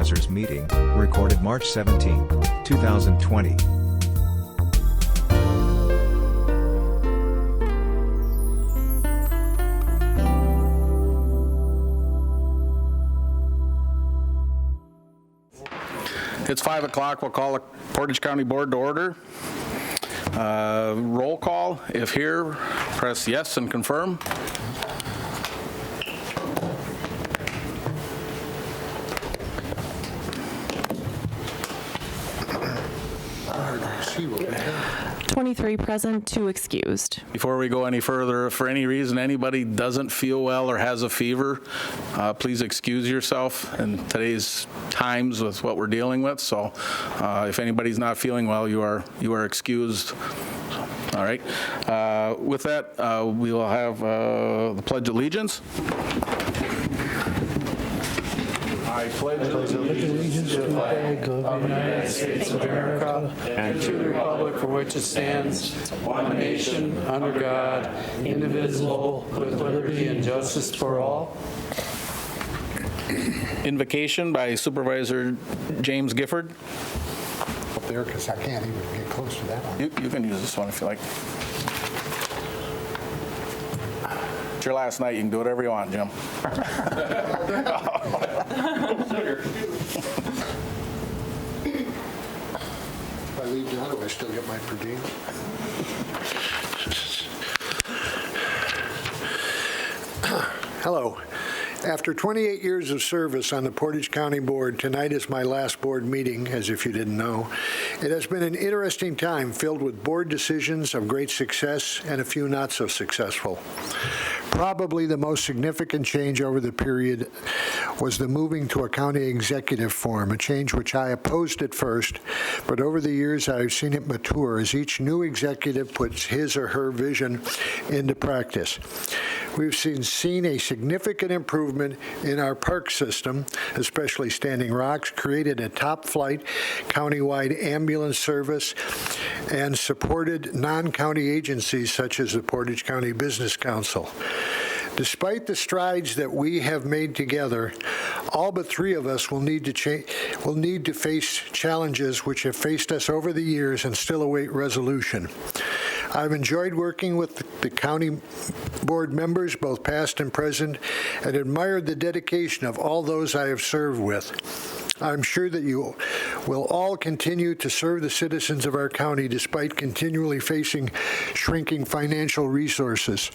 Supervisors meeting, recorded March 17, 2020. It's 5 o'clock. We'll call the Portage County Board to order. Roll call. If here, press yes and confirm. See what we have. 23 present, 2 excused. Before we go any further, if for any reason anybody doesn't feel well or has a fever, please excuse yourself in today's times with what we're dealing with. So if anybody's not feeling well, you are excused. All right. With that, we will have the Pledge of Allegiance. I pledge Allegiance to the flag of the United States of America and to the republic for which it stands, one nation, under God, indivisible, with liberty and justice for all. Invocation by Supervisor James Gifford. Up there, because I can't even get close to that one. You can use this one if you like. It's your last night. You can do whatever you want, Jim. If I leave now, do I still get my per diem? Hello. After 28 years of service on the Portage County Board, tonight is my last board meeting, as if you didn't know. It has been an interesting time filled with board decisions of great success and a few not so successful. Probably the most significant change over the period was the moving to a county executive form, a change which I opposed at first, but over the years I've seen it mature as each new executive puts his or her vision into practice. We've seen a significant improvement in our park system, especially Standing Rocks, created a top-flight countywide ambulance service, and supported non-county agencies such as the Portage County Business Council. Despite the strides that we have made together, all but 3 of us will need to face challenges which have faced us over the years and still await resolution. I've enjoyed working with the county board members, both past and present, and admired the dedication of all those I have served with. I'm sure that you will all continue to serve the citizens of our county despite continually facing shrinking financial resources.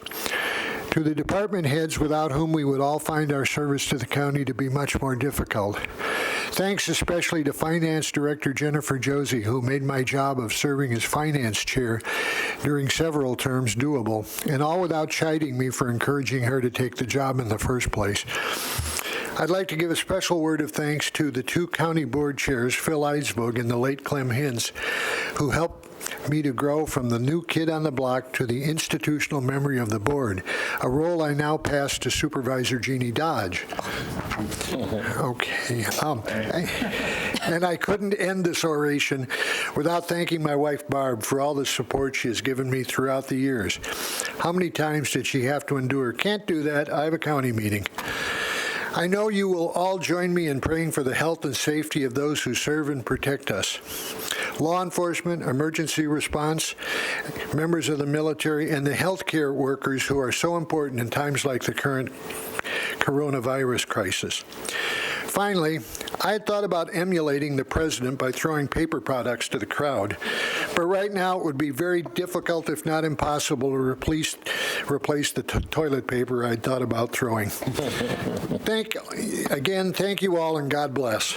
To the department heads without whom we would all find our service to the county to be much more difficult. Thanks especially to Finance Director Jennifer Josie, who made my job of serving as finance chair during several terms doable, and all without chiding me for encouraging her to take the job in the first place. I'd like to give a special word of thanks to the 2 county board chairs, Phil Eidsvog and the late Clem Hintz, who helped me to grow from the new kid on the block to the institutional memory of the board, a role I now pass to Supervisor Jeannie Dodge. Okay. And I couldn't end this oration without thanking my wife, Barb, for all the support she has given me throughout the years. How many times did she have to endure? Can't do that. I have a county meeting. I know you will all join me in praying for the health and safety of those who serve and protect us. Law enforcement, emergency response, members of the military, and the healthcare workers who are so important in times like the current coronavirus crisis. Finally, I had thought about emulating the president by throwing paper products to the crowd, but right now it would be very difficult, if not impossible, to replace the toilet paper I'd thought about throwing. Thank you all, and God bless.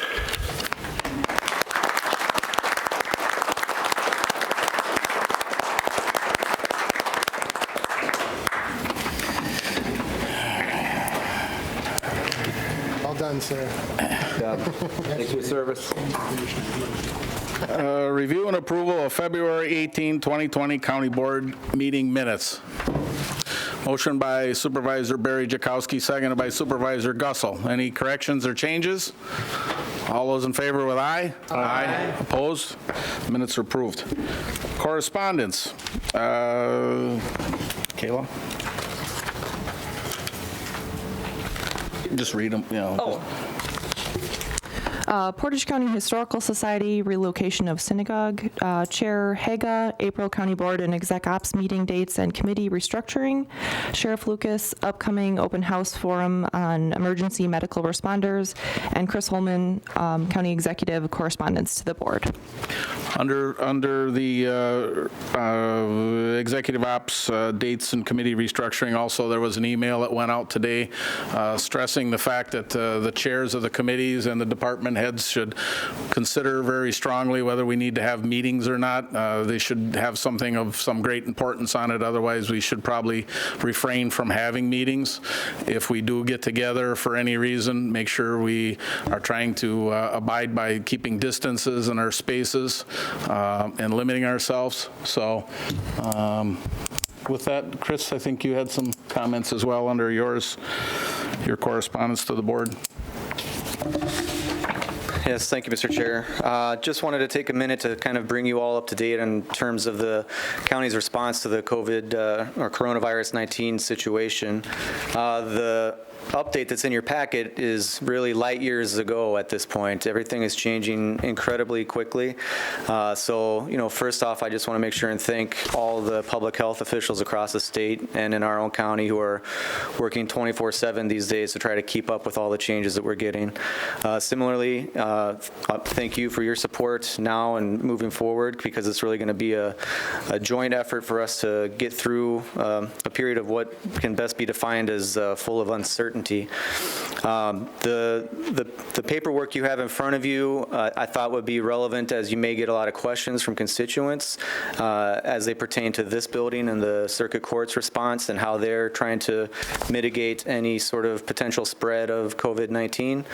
Done, sir. Thank you for service. Review and approval of February 18, 2020 County Board meeting minutes. Motion by Supervisor Barry Jakowski, seconded by Supervisor Gussel. Any corrections or changes? All those in favor with aye? Aye. Opposed? Minutes are approved. Correspondence. Kayla? Just read them, Portage County Historical Society, relocation of synagogue. Chair Haga, April County Board and Exec Ops meeting dates and committee restructuring. Sheriff Lucas, upcoming open house forum on emergency medical responders. And Chris Holman, County Executive, correspondence to the board. Under the executive ops dates and committee restructuring, also there was an email that went out today stressing the fact that the chairs of the committees and the department heads should consider very strongly whether we need to have meetings or not. They should have something of some great importance on it. Otherwise, we should probably refrain from having meetings. If we do get together for any reason, make sure we are trying to abide by keeping distances in our spaces and limiting ourselves. So with that, Chris, I think you had some comments as well under your correspondence to the board. Yes, thank you, Mr. Chair. Just wanted to take a minute to kind of bring you all up to date in terms of the county's response to the COVID or coronavirus-19 situation. The update that's in your packet is really light years ago at this point. Everything is changing incredibly quickly. So, first off, I just want to make sure and thank all the public health officials across the state and in our own county who are working 24/7 these days to try to keep up with all the changes that we're getting. Similarly, thank you for your support now and moving forward, because it's really going to be a joint effort for us to get through a period of what can best be defined as full of uncertainty. The paperwork you have in front of you, I thought would be relevant, as you may get a lot of questions from constituents as they pertain to this building and the circuit court's response and how they're trying to mitigate any sort of potential spread of COVID-19.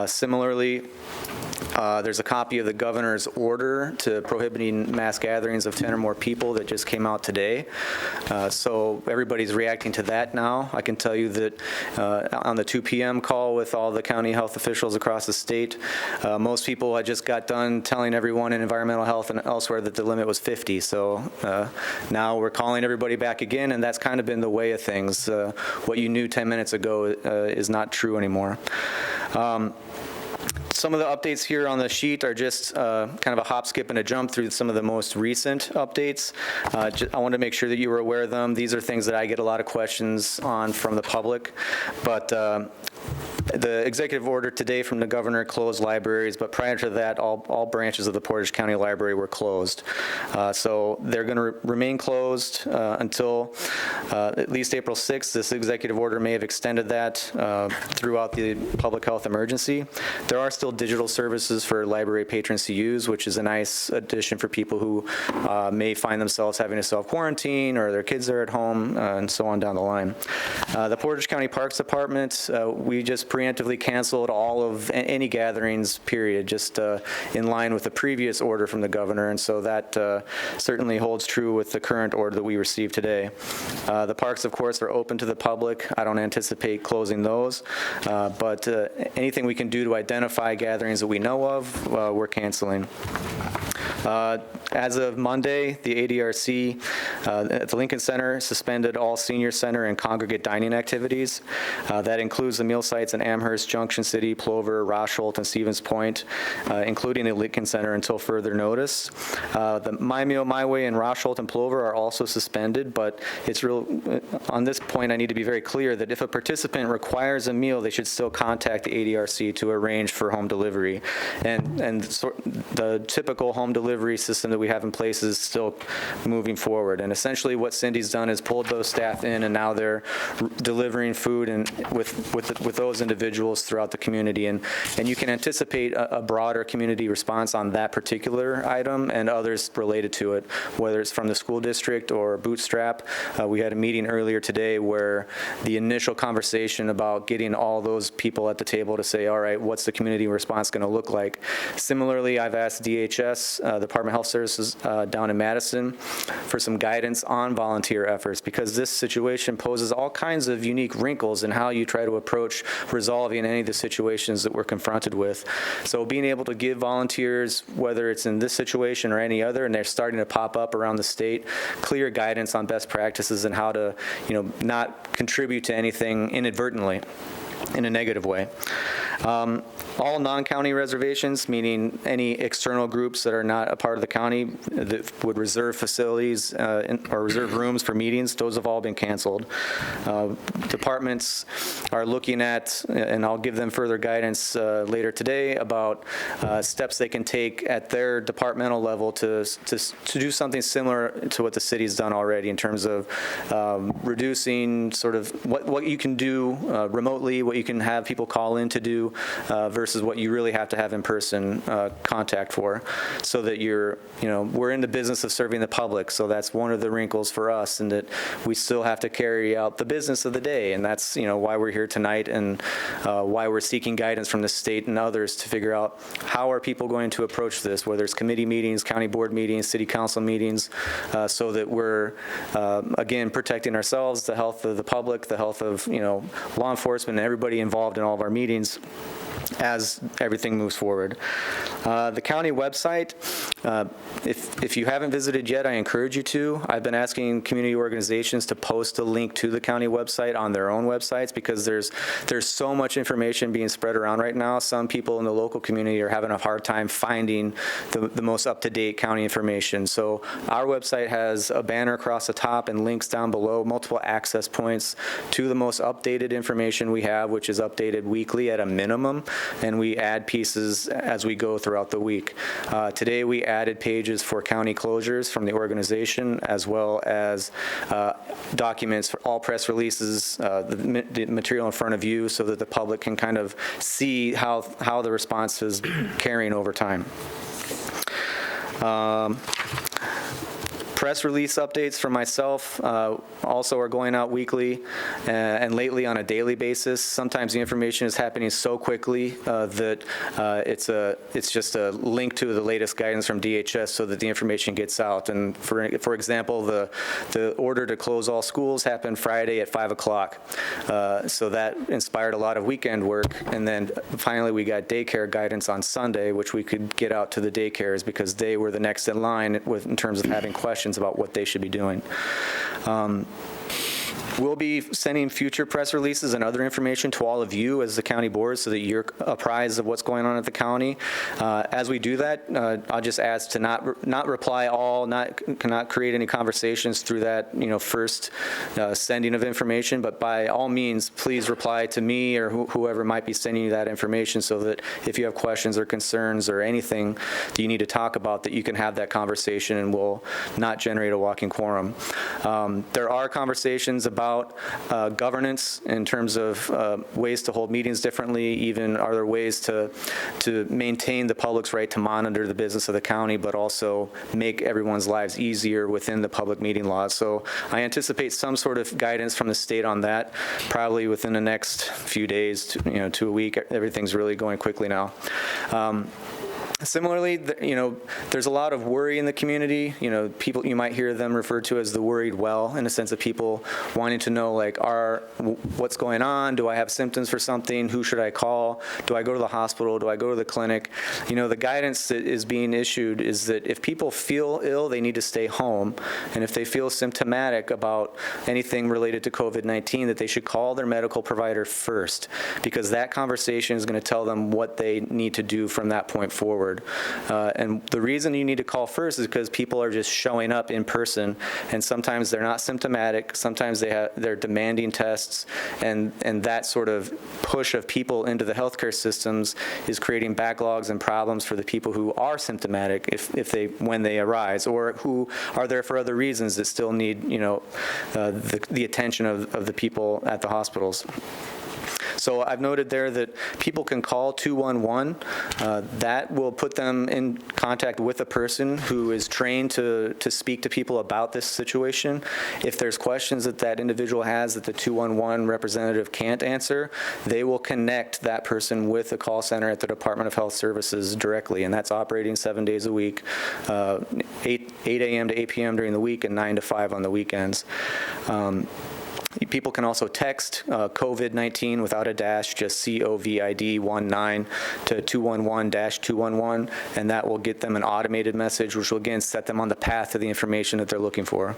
Similarly, there's a copy of the governor's order to prohibiting mass gatherings of 10 or more people that just came out today. So everybody's reacting to that now. I can tell you that on the 2 p.m. call with all the county health officials across the state, most people, I just got done telling everyone in environmental health and elsewhere that the limit was 50. So now we're calling everybody back again, and that's kind of been the way of things. What you knew 10 minutes ago is not true anymore. Some of the updates here on the sheet are just kind of a hop, skip, and a jump through some of the most recent updates. I wanted to make sure that you were aware of them. These are things that I get a lot of questions on from the public, but the executive order today from the governor closed libraries, but prior to that, all branches of the Portage County Library were closed. So they're going to remain closed until at least April 6th. This executive order may have extended that throughout the public health emergency. There are still digital services for library patrons to use, which is a nice addition for people who may find themselves having to self-quarantine or their kids are at home and so on down the line. The Portage County Parks Department, we just preemptively canceled all of any gatherings, period, just in line with the previous order from the governor, and so that certainly holds true with the current order that we received today. The parks, of course, are open to the public. I don't anticipate closing those, but anything we can do to identify gatherings that we know of, we're canceling. As of Monday, the ADRC at the Lincoln Center suspended all senior center and congregate dining activities. That includes the meal sites in Amherst, Junction City, Plover, Rosholt, and Stevens Point, including the Lincoln Center until further notice. The My Meal, My Way in Rosholt and Plover are also suspended, but it's real. On this point, I need to be very clear that if a participant requires a meal, they should still contact the ADRC to arrange for home delivery. And the typical home delivery system that we have in place is still moving forward. And essentially what Cindy's done is pulled those staff in, and now they're delivering food and with those individuals throughout the community. And you can anticipate a broader community response on that particular item and others related to it, whether it's from the school district or Bootstrap. We had a meeting earlier today where the initial conversation about getting all those people at the table to say, all right, what's the community response going to look like? Similarly, I've asked DHS, the Department of Health Services down in Madison, for some guidance on volunteer efforts, because this situation poses all kinds of unique wrinkles in how you try to approach resolving any of the situations that we're confronted with. So being able to give volunteers, whether it's in this situation or any other, and they're starting to pop up around the state, clear guidance on best practices and how to, not contribute to anything inadvertently in a negative way. All non-county reservations, meaning any external groups that are not a part of the county that would reserve facilities or reserve rooms for meetings, those have all been canceled. Departments are looking at, and I'll give them further guidance later today about steps they can take at their departmental level to do something similar to what the city's done already in terms of reducing sort of what you can do remotely, what you can have people call in to do versus what you really have to have in-person contact for, so that we're in the business of serving the public, so that's one of the wrinkles for us, and that we still have to carry out the business of the day, and that's why we're here tonight and why we're seeking guidance from the state and others to figure out how are people going to approach this, whether it's committee meetings, county board meetings, city council meetings, so that we're, again, protecting ourselves, the health of the public, the health of, law enforcement, and everybody involved in all of our meetings as everything moves forward. The county website, if you haven't visited yet, I encourage you to. I've been asking community organizations to post a link to the county website on their own websites because there's so much information being spread around right now. Some people in the local community are having a hard time finding the most up-to-date county information. So our website has a banner across the top and links down below, multiple access points to the most updated information we have, which is updated weekly at a minimum, and we add pieces as we go throughout the week. Today we added pages for county closures from the organization, as well as documents for all press releases, the material in front of you, so that the public can kind of see how the response is carrying over time. Press release updates from myself also are going out weekly and lately on a daily basis. Sometimes the information is happening so quickly that it's just a link to the latest guidance from DHS so that the information gets out. And for example, the order to close all schools happened Friday at 5 o'clock. So that inspired a lot of weekend work. And then finally we got daycare guidance on Sunday, which we could get out to the daycares because they were the next in line in terms of having questions about what they should be doing. We'll be sending future press releases and other information to all of you as the county board so that you're apprised of what's going on at the county. As we do that, I'll just ask to not reply all, cannot create any conversations through that first sending of information, but by all means, please reply to me or whoever might be sending you that information so that if you have questions or concerns or anything that you need to talk about, that you can have that conversation and we'll not generate a walking quorum. There are conversations about governance in terms of ways to hold meetings differently. Even are there ways to maintain the public's right to monitor the business of the county, but also make everyone's lives easier within the public meeting laws. So I anticipate some sort of guidance from the state on that, probably within the next few days, to a week. Everything's really going quickly now. Similarly, there's a lot of worry in the community. People, you might hear them referred to as the worried well, in a sense of people wanting to know, what's going on? Do I have symptoms for something? Who should I call? Do I go to the hospital? Do I go to the clinic? The guidance that is being issued is that if people feel ill, they need to stay home. And if they feel symptomatic about anything related to COVID-19, that they should call their medical provider first, because that conversation is going to tell them what they need to do from that point forward. And the reason you need to call first is because people are just showing up in person, and sometimes they're not symptomatic, sometimes they're demanding tests, and that sort of push of people into the healthcare systems is creating backlogs and problems for the people who are symptomatic when they arise, or who are there for other reasons that still need the attention of the people at the hospitals. So I've noted there that people can call 211. That will put them in contact with a person who is trained to speak to people about this situation. If there's questions that individual has that the 211 representative can't answer, they will connect that person with a call center at the Department of Health Services directly, and that's operating 7 days a week, 8 a.m. to 8 p.m. during the week and 9 to 5 on the weekends. People can also text COVID-19 without a dash, just COVID-19 to 211-211, and that will get them an automated message, which will again set them on the path to the information that they're looking for.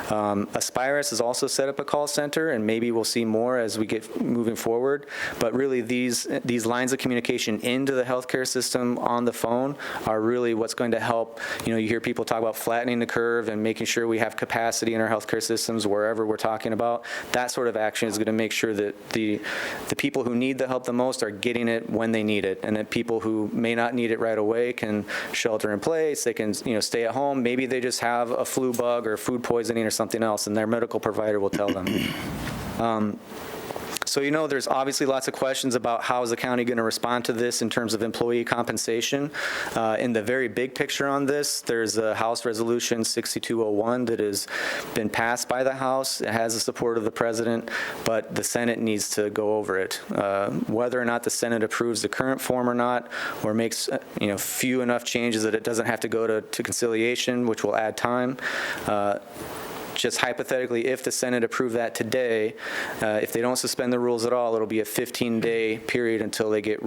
Aspirus has also set up a call center, and maybe we'll see more as we get moving forward. But really, these lines of communication into the healthcare system on the phone are really what's going to help. You hear people talk about flattening the curve and making sure we have capacity in our healthcare systems wherever we're talking about. That sort of action is going to make sure that the people who need the help the most are getting it when they need it, and that people who may not need it right away can shelter in place. They can stay at home. Maybe they just have a flu bug or food poisoning or something else, and their medical provider will tell them. So, there's obviously lots of questions about how is the county going to respond to this in terms of employee compensation. In the very big picture on this, there's a House Resolution 6201 that has been passed by the House. It has the support of the President, but the Senate needs to go over it. Whether or not the Senate approves the current form or not, or makes few enough changes that it doesn't have to go to conciliation, which will add time. Just hypothetically, if the Senate approved that today, if they don't suspend the rules at all, it'll be a 15-day period until they get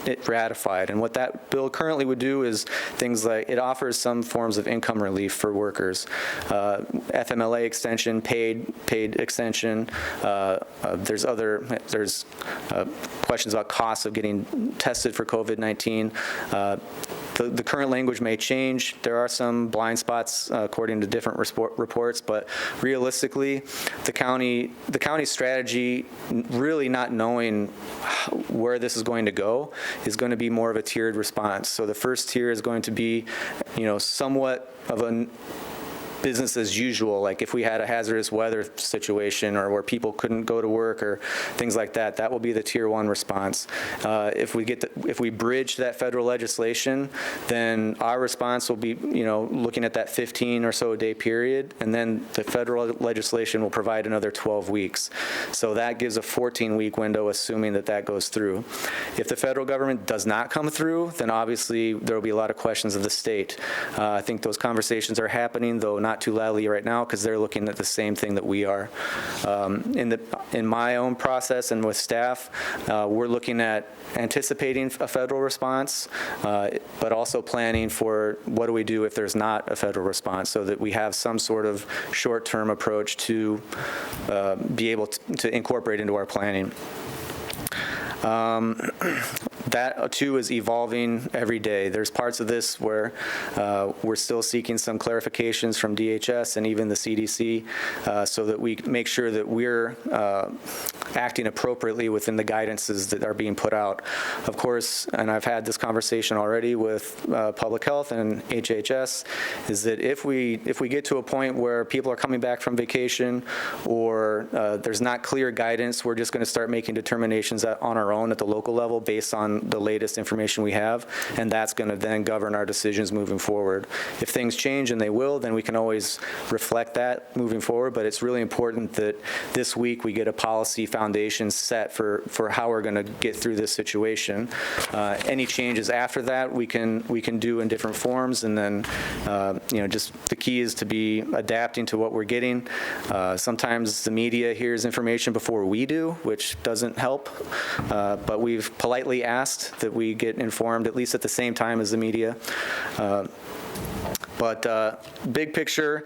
it ratified. And what that bill currently would do is things like it offers some forms of income relief for workers, FMLA extension, paid extension. There's questions about costs of getting tested for COVID-19. The current language may change. There are some blind spots according to different reports, but realistically, the county's strategy, really not knowing where this is going to go, is going to be more of a tiered response. So the first tier is going to be, somewhat of a business as usual, like if we had a hazardous weather situation or where people couldn't go to work or things like that, that will be the tier 1 response. If we bridge that federal legislation, then our response will be, looking at that 15 or so day period, and then the federal legislation will provide another 12 weeks. So that gives a 14-week window, assuming that goes through. If the federal government does not come through, then obviously there will be a lot of questions of the state. I think those conversations are happening, though not too loudly right now, because they're looking at the same thing that we are. In my own process and with staff, we're looking at anticipating a federal response, but also planning for what do we do if there's not a federal response, so that we have some sort of short-term approach to be able to incorporate into our planning. That too is evolving every day. There's parts of this where we're still seeking some clarifications from DHS and even the CDC, so that we make sure that we're acting appropriately within the guidances that are being put out. Of course, and I've had this conversation already with Public Health and HHS, is that if we get to a point where people are coming back from vacation or there's not clear guidance, we're just going to start making determinations on our own at the local level based on the latest information we have, and that's going to then govern our decisions moving forward. If things change, and they will, then we can always reflect that moving forward, but it's really important that this week we get a policy foundation set for how we're going to get through this situation. Any changes after that we can do in different forms, and then just the key is to be adapting to what we're getting. Sometimes the media hears information before we do, which doesn't help, but we've politely asked that we get informed at least at the same time as the media. But big picture,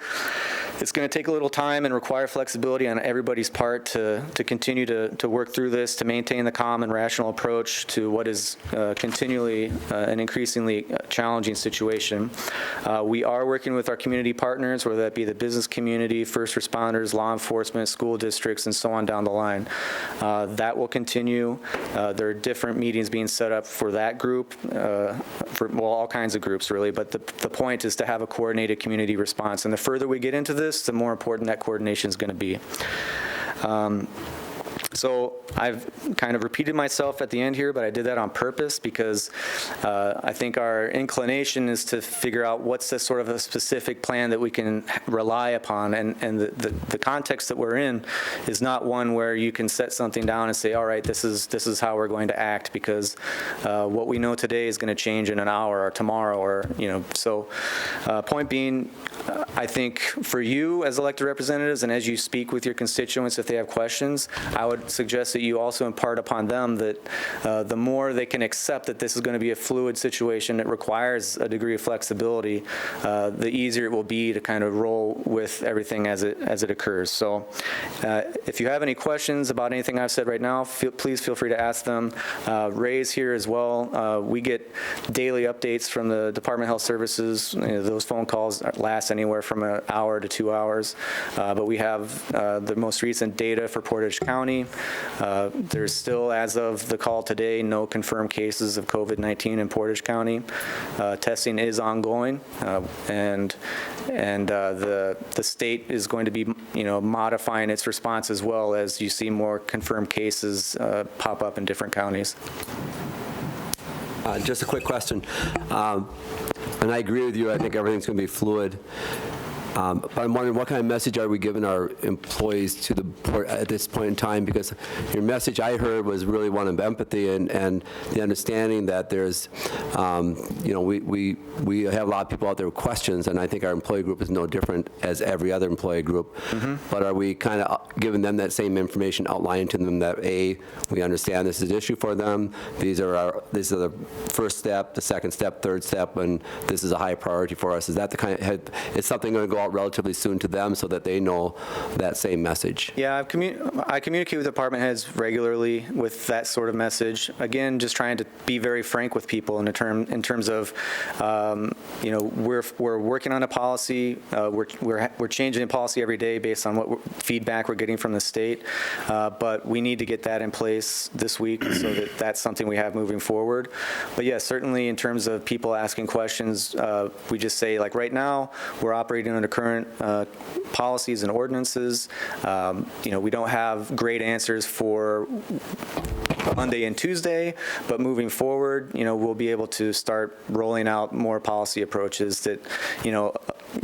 it's going to take a little time and require flexibility on everybody's part to continue to work through this, to maintain the calm and rational approach to what is continually an increasingly challenging situation. We are working with our community partners, whether that be the business community, first responders, law enforcement, school districts, and so on down the line. That will continue. There are different meetings being set up for that group, for all kinds of groups really, but the point is to have a coordinated community response. And the further we get into this, the more important that coordination is going to be. So I've kind of repeated myself at the end here, but I did that on purpose because I think our inclination is to figure out what's the sort of a specific plan that we can rely upon. And the context that we're in is not one where you can set something down and say, all right, this is how we're going to act, because what we know today is going to change in an hour or tomorrow, or, so point being, I think for you as elected representatives, and as you speak with your constituents, if they have questions, I would suggest that you also impart upon them that the more they can accept that this is going to be a fluid situation that requires a degree of flexibility, the easier it will be to kind of roll with everything as it occurs. So if you have any questions about anything I've said right now, please feel free to ask them. Ray's here as well. We get daily updates from the Department of Health Services. Those phone calls last anywhere from an hour to 2 hours. But we have the most recent data for Portage County. There's still, as of the call today, no confirmed cases of COVID-19 in Portage County. Testing is ongoing, and the state is going to be, modifying its response as well as you see more confirmed cases pop up in different counties. Just a quick question. And I agree with you. I think everything's going to be fluid. But I'm wondering, what kind of message are we giving our employees to the port at this point in time? Because your message I heard was really one of empathy and the understanding that there's, we have a lot of people out there with questions, and I think our employee group is no different as every other employee group. Mm-hmm. But are we kind of giving them that same information, outlining to them that, A, we understand this is an issue for them, these are the first step, the second step, third step, and this is a high priority for us? Is that the kind of, is something going to go out relatively soon to them so that they know that same message? Yeah, I communicate with department heads regularly with that sort of message. Again, just trying to be very frank with people in terms of, we're working on a policy. We're changing a policy every day based on what feedback we're getting from the state. But we need to get that in place this week so that that's something we have moving forward. But yes, certainly in terms of people asking questions, we just say, like, right now we're operating under current policies and ordinances. We don't have great answers for Monday and Tuesday, but moving forward, we'll be able to start rolling out more policy approaches that,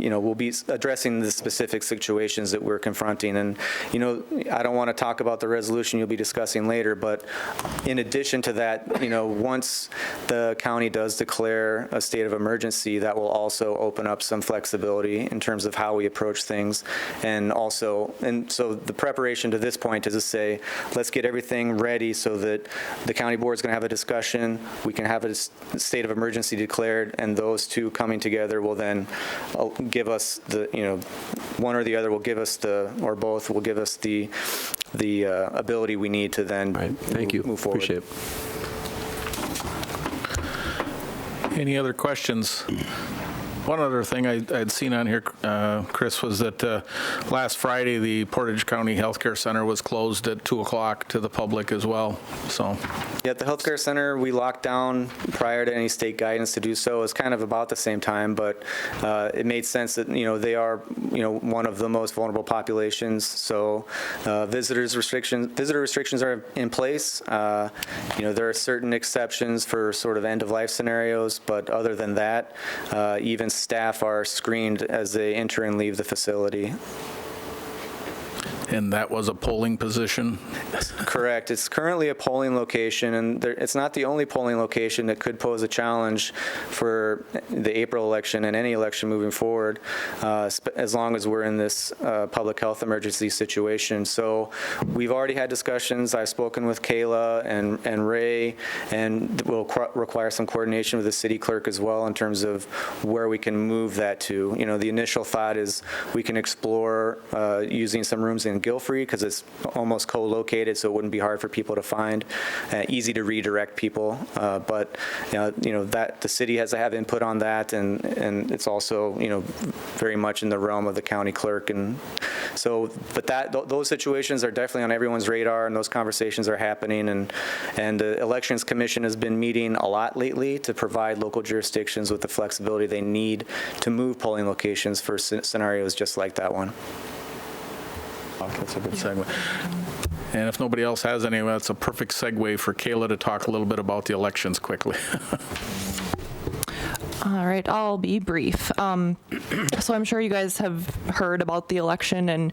we'll be addressing the specific situations that we're confronting. And, I don't want to talk about the resolution you'll be discussing later, but in addition to that, once the county does declare a state of emergency, that will also open up some flexibility in terms of how we approach things. And so the preparation to this point is to say, let's get everything ready so that the county board is going to have a discussion, we can have a state of emergency declared, and those two coming together will then give us the, one or the other will give us or both will give us the ability we need to then move forward. Appreciate it. Any other questions? One other thing I'd seen on here, Chris, was that last Friday, the Portage County Healthcare Center was closed at 2 o'clock to the public as well. So, yeah, at the Healthcare Center, we locked down prior to any state guidance to do so. It was kind of about the same time, but it made sense that, they are, one of the most vulnerable populations. So visitor restrictions are in place. There are certain exceptions for sort of end-of-life scenarios, but other than that, even staff are screened as they enter and leave the facility. And that was a polling position? Correct. It's currently a polling location, and it's not the only polling location that could pose a challenge for the April election and any election moving forward, as long as we're in this public health emergency situation. So we've already had discussions. I've spoken with Kayla and Ray, and we'll require some coordination with the city clerk as well in terms of where we can move that to. The initial thought is we can explore using some rooms in Guilfrey because it's almost co-located, so it wouldn't be hard for people to find, easy to redirect people. But that the city has to have input on that, and it's also very much in the realm of the county clerk. And so, but those situations are definitely on everyone's radar, and those conversations are happening. And the Elections Commission has been meeting a lot lately to provide local jurisdictions with the flexibility they need to move polling locations for scenarios just like that one. That's a good segue. And if nobody else has any, that's a perfect segue for Kayla to talk a little bit about the elections quickly. All right, I'll be brief. So I'm sure you guys have heard about the election and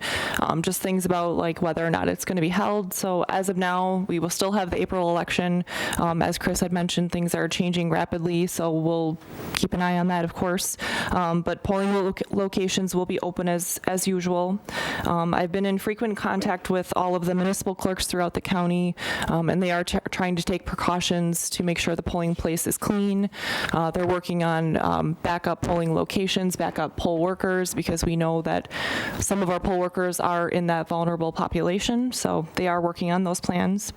just things about like whether or not it's going to be held. So as of now, we will still have the April election. As Chris had mentioned, things are changing rapidly, so we'll keep an eye on that, of course. But polling locations will be open as usual. I've been in frequent contact with all of the municipal clerks throughout the county, and they are trying to take precautions to make sure the polling place is clean. They're working on backup polling locations, backup poll workers, because we know that some of our poll workers are in that vulnerable population, so they are working on those plans.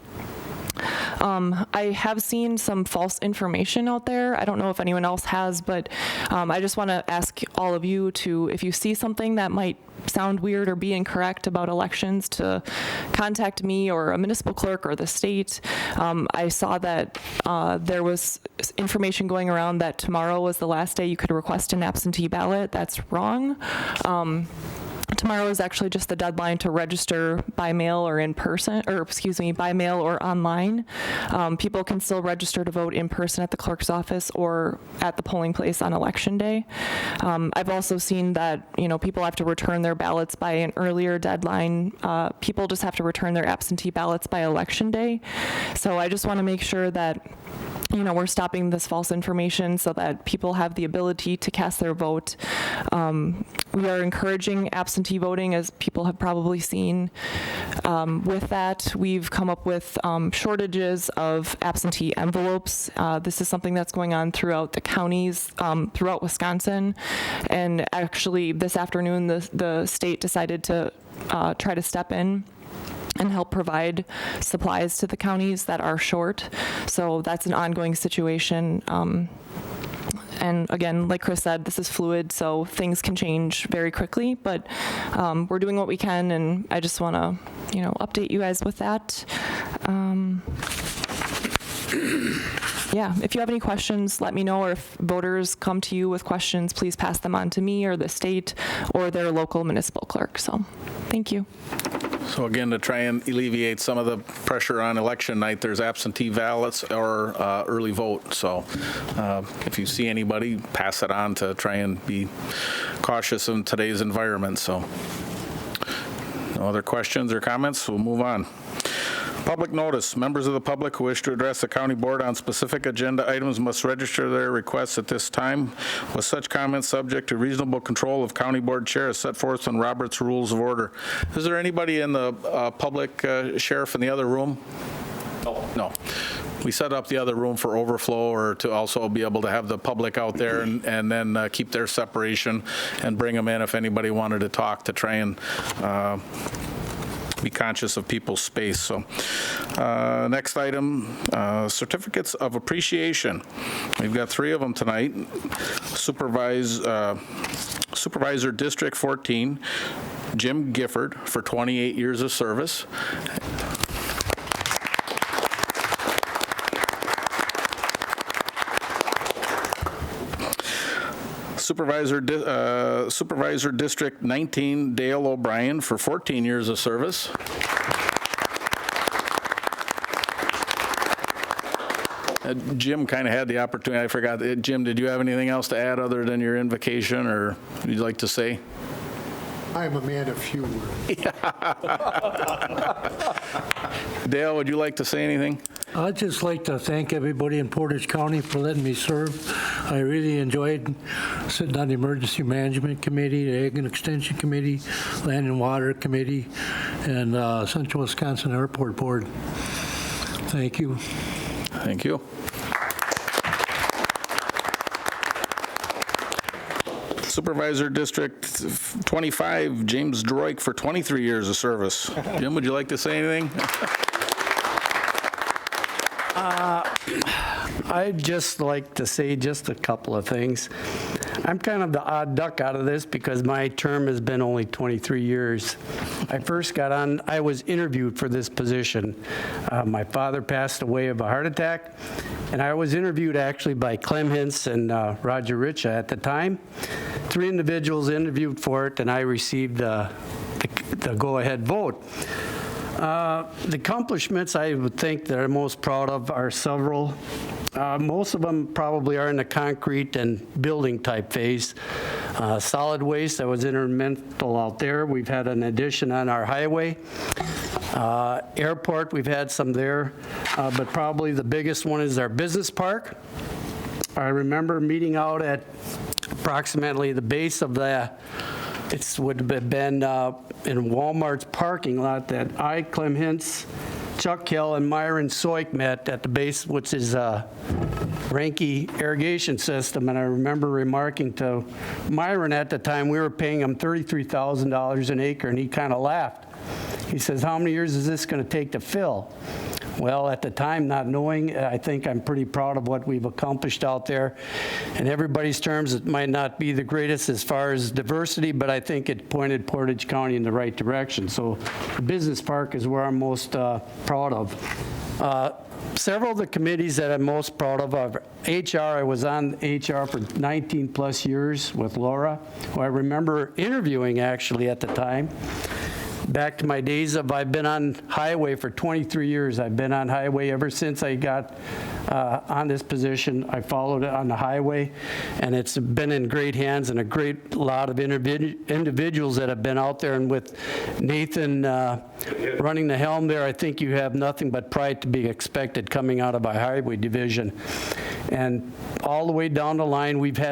I have seen some false information out there. I don't know if anyone else has, but I just want to ask all of you to, if you see something that might sound weird or be incorrect about elections, to contact me or a municipal clerk or the state. I saw that there was information going around that tomorrow was the last day you could request an absentee ballot. That's wrong. Tomorrow is actually just the deadline to register by mail or in person, or excuse me, by mail or online. People can still register to vote in person at the clerk's office or at the polling place on election day. I've also seen that, you know, people have to return their ballots by an earlier deadline. People just have to return their absentee ballots by election day. So I just want to make sure that, you know, we're stopping this false information so that people have the ability to cast their vote. We are encouraging absentee voting, as people have probably seen. With that, we've come up with shortages of absentee envelopes. This is something that's going on throughout the counties, throughout Wisconsin. And actually, this afternoon, the state decided to try to step in and help provide supplies to the counties that are short. So that's an ongoing situation. And again, like Chris said, this is fluid, so things can change very quickly, but we're doing what we can, and I just want to, you know, update you guys with that. Yeah, if you have any questions, let me know, or if voters come to you with questions, please pass them on to me or the state or their local municipal clerk. So thank you. So again, to try and alleviate some of the pressure on election night, there's absentee ballots or early vote. So if you see anybody, pass it on to try and be cautious in today's environment. So no other questions or comments? We'll move on. Public notice. Members of the public who wish to address the county board on specific agenda items must register their requests at this time, with such comments subject to reasonable control of county board chair as set forth in Robert's Rules of Order. Is there anybody in the public, Sheriff, in the other room? No. We set up the other room for overflow, or to also be able to have the public out there and then keep their separation and bring them in if anybody wanted to talk, to try and be conscious of people's space. So next item, certificates of appreciation. We've got 3 of them tonight. Supervisor District 14, Jim Gifford, for 28 years of service. Supervisor District 19, Dale O'Brien, for 14 years of service. Jim kind of had the opportunity. I forgot. Jim, did you have anything else to add other than your invocation, or you'd like to say? I'm a man of few words. Dale, would you like to say anything? I'd just like to thank everybody in Portage County for letting me serve. I really enjoyed sitting on the Emergency Management Committee, the Ag and Extension Committee, Land and Water Committee, and Central Wisconsin Airport Board. Thank you. Thank you. Supervisor District 25, James Droik, for 23 years of service. Jim, would you like to say anything? I'd just like to say just a couple of things. I'm kind of the odd duck out of this because my term has been only 23 years. I first got on, I was interviewed for this position. My father passed away of a heart attack, and I was interviewed actually by Clem Hintz and Roger Richa at the time. 3 individuals interviewed for it, and I received the go-ahead vote. The accomplishments I would think that I'm most proud of are several. Most of them probably are in the concrete and building type phase. Solid waste, that was instrumental out there. We've had an addition on our highway. Airport, we've had some there, but probably the biggest one is our business park. I remember meeting out at approximately the base of it would have been in Walmart's parking lot that I, Clem Hintz, Chuck Hill, and Myron Soik met at the base, which is Ranke irrigation system. And I remember remarking to Myron at the time, we were paying him $33,000 an acre, and he kind of laughed. He says, how many years is this going to take to fill? Well, at the time, not knowing, I think I'm pretty proud of what we've accomplished out there. In everybody's terms, it might not be the greatest as far as diversity, but I think it pointed Portage County in the right direction. So the business park is where I'm most proud of. Several of the committees that I'm most proud of are HR. I was on HR for 19 plus years with Laura, who I remember interviewing actually at the time. Back to my days of, I've been on highway for 23 years. I've been on highway ever since I got on this position. I followed it on the highway, and it's been in great hands and a great lot of individuals that have been out there. And with Nathan running the helm there, I think you have nothing but pride to be expected coming out of a highway division. And all the way down the line, we do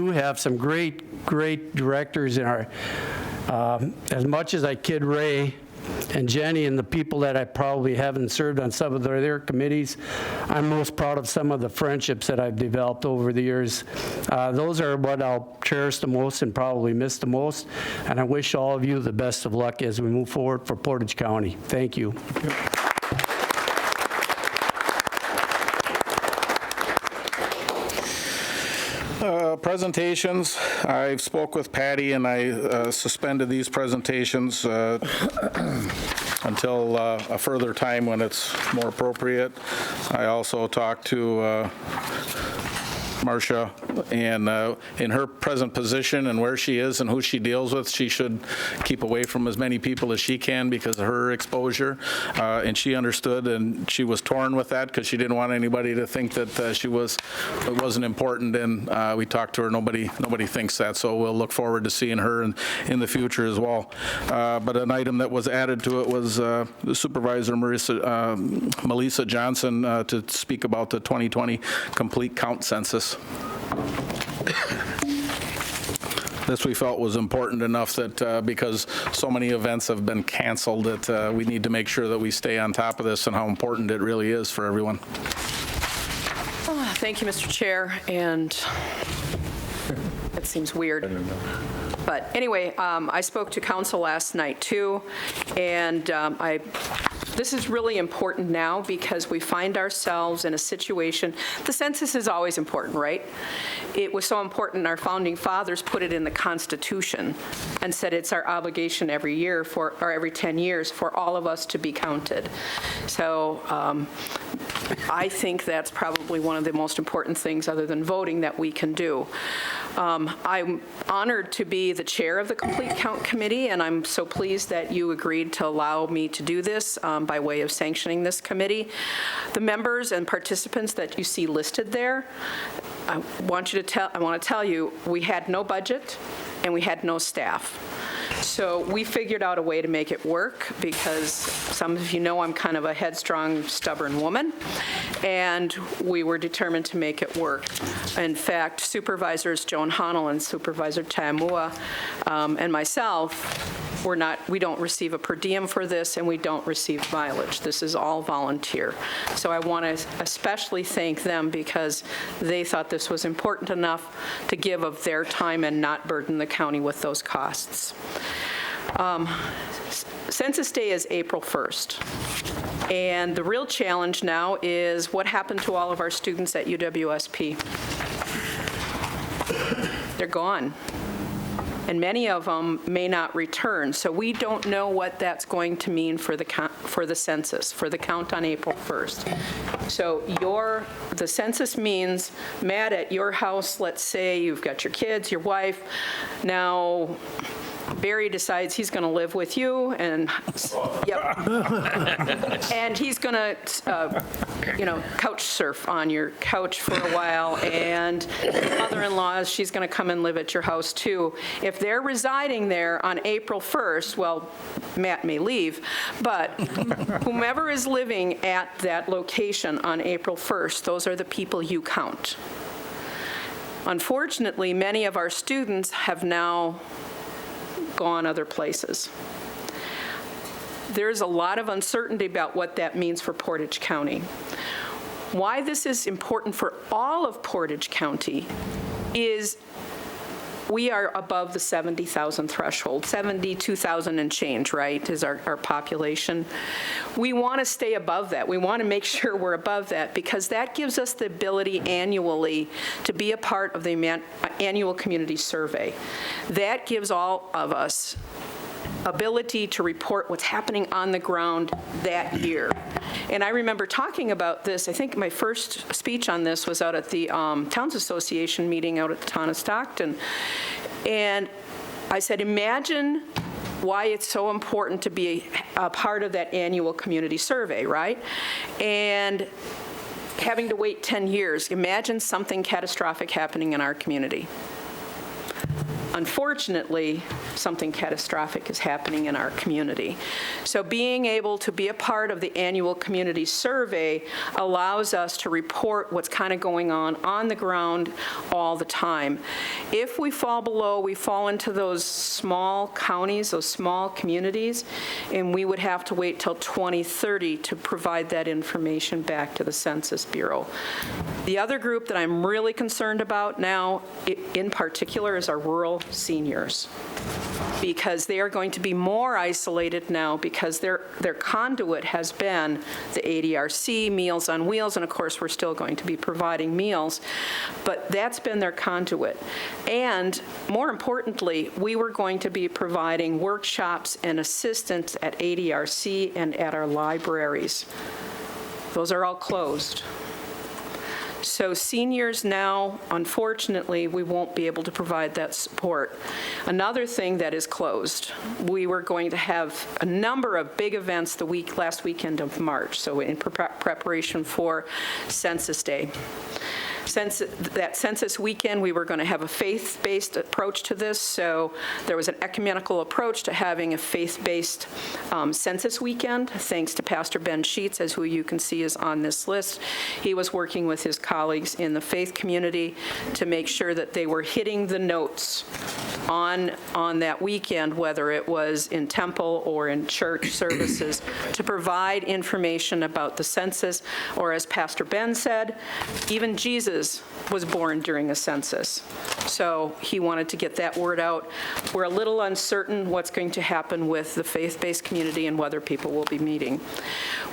have some great directors in our, as much as I kid Ray and Jenny and the people that I probably haven't served on some of their committees, I'm most proud of some of the friendships that I've developed over the years. Those are what I'll cherish the most and probably miss the most. And I wish all of you the best of luck as we move forward for Portage County. Thank you. Presentations. I've spoke with Patty, and I suspended these presentations until a further time when it's more appropriate. I also talked to Marcia, and in her present position and where she is and who she deals with, she should keep away from as many people as she can because of her exposure. And she understood, and she was torn with that because she didn't want anybody to think that it wasn't important. And we talked to her. Nobody thinks that. So we'll look forward to seeing her in the future as well. But an item that was added to it was the Supervisor Melissa Johnson to speak about the 2020 complete count census. This we felt was important enough that because so many events have been canceled that we need to make sure that we stay on top of this and how important it really is for everyone. Thank you, Mr. Chair, and it seems weird. But anyway, I spoke to council last night too, and this is really important now because we find ourselves in a situation, the census is always important, right? It was so important our founding fathers put it in the Constitution and said it's our obligation every year or every 10 years for all of us to be counted. So I think that's probably one of the most important things other than voting that we can do. I'm honored to be the chair of the Complete Count Committee, and I'm so pleased that you agreed to allow me to do this by way of sanctioning this committee. The members and participants that you see listed there, I want to tell you, we had no budget and we had no staff. So we figured out a way to make it work because some of you know I'm kind of a headstrong, stubborn woman, and we were determined to make it work. In fact, Supervisors Joan Honnell and Supervisor Tamua and myself, we don't receive a per diem for this, and we don't receive mileage. This is all volunteer. So I want to especially thank them because they thought this was important enough to give of their time and not burden the county with those costs. Census Day is April 1st, and the real challenge now is what happened to all of our students at UWSP. They're gone, and many of them may not return, so we don't know what that's going to mean for the census, for the count on April 1st. So the census means, Matt, at your house, let's say you've got your kids, your wife, now Barry decides he's going to live with you, and, yep. And he's going to, couch surf on your couch for a while, and your mother-in-law, she's going to come and live at your house too. If they're residing there on April 1st, well, Matt may leave, but whomever is living at that location on April 1st, those are the people you count. Unfortunately, many of our students have now gone other places. There's a lot of uncertainty about what that means for Portage County. Why this is important for all of Portage County is we are above the 70,000 threshold, 72,000 and change, right, is our population. We want to stay above that. We want to make sure we're above that because that gives us the ability annually to be a part of the annual community survey. That gives all of us ability to report what's happening on the ground that year. And I remember talking about this, I think my first speech on this was out at the Towns Association meeting out at the town of Stockton. And I said, imagine why it's so important to be a part of that annual community survey, right? And having to wait 10 years, imagine something catastrophic happening in our community. Unfortunately, something catastrophic is happening in our community. So being able to be a part of the annual community survey allows us to report what's kind of going on the ground all the time. If we fall below, we fall into those small counties, those small communities, and we would have to wait till 2030 to provide that information back to the Census Bureau. The other group that I'm really concerned about now, in particular, is our rural seniors, because they are going to be more isolated now because their conduit has been the ADRC, Meals on Wheels, and of course we're still going to be providing meals, but that's been their conduit. And more importantly, we were going to be providing workshops and assistance at ADRC and at our libraries. Those are all closed. So seniors now, unfortunately, we won't be able to provide that support. Another thing that is closed, we were going to have a number of big events the last weekend of March, so in preparation for Census Day. Since that census weekend, we were going to have a faith-based approach to this, so there was an ecumenical approach to having a faith-based census weekend, thanks to Pastor Ben Sheets, as who you can see is on this list. He was working with his colleagues in the faith community to make sure that they were hitting the notes on that weekend, whether it was in temple or in church services, to provide information about the census, or as Pastor Ben said, even Jesus was born during a census. So he wanted to get that word out. We're a little uncertain what's going to happen with the faith-based community and whether people will be meeting.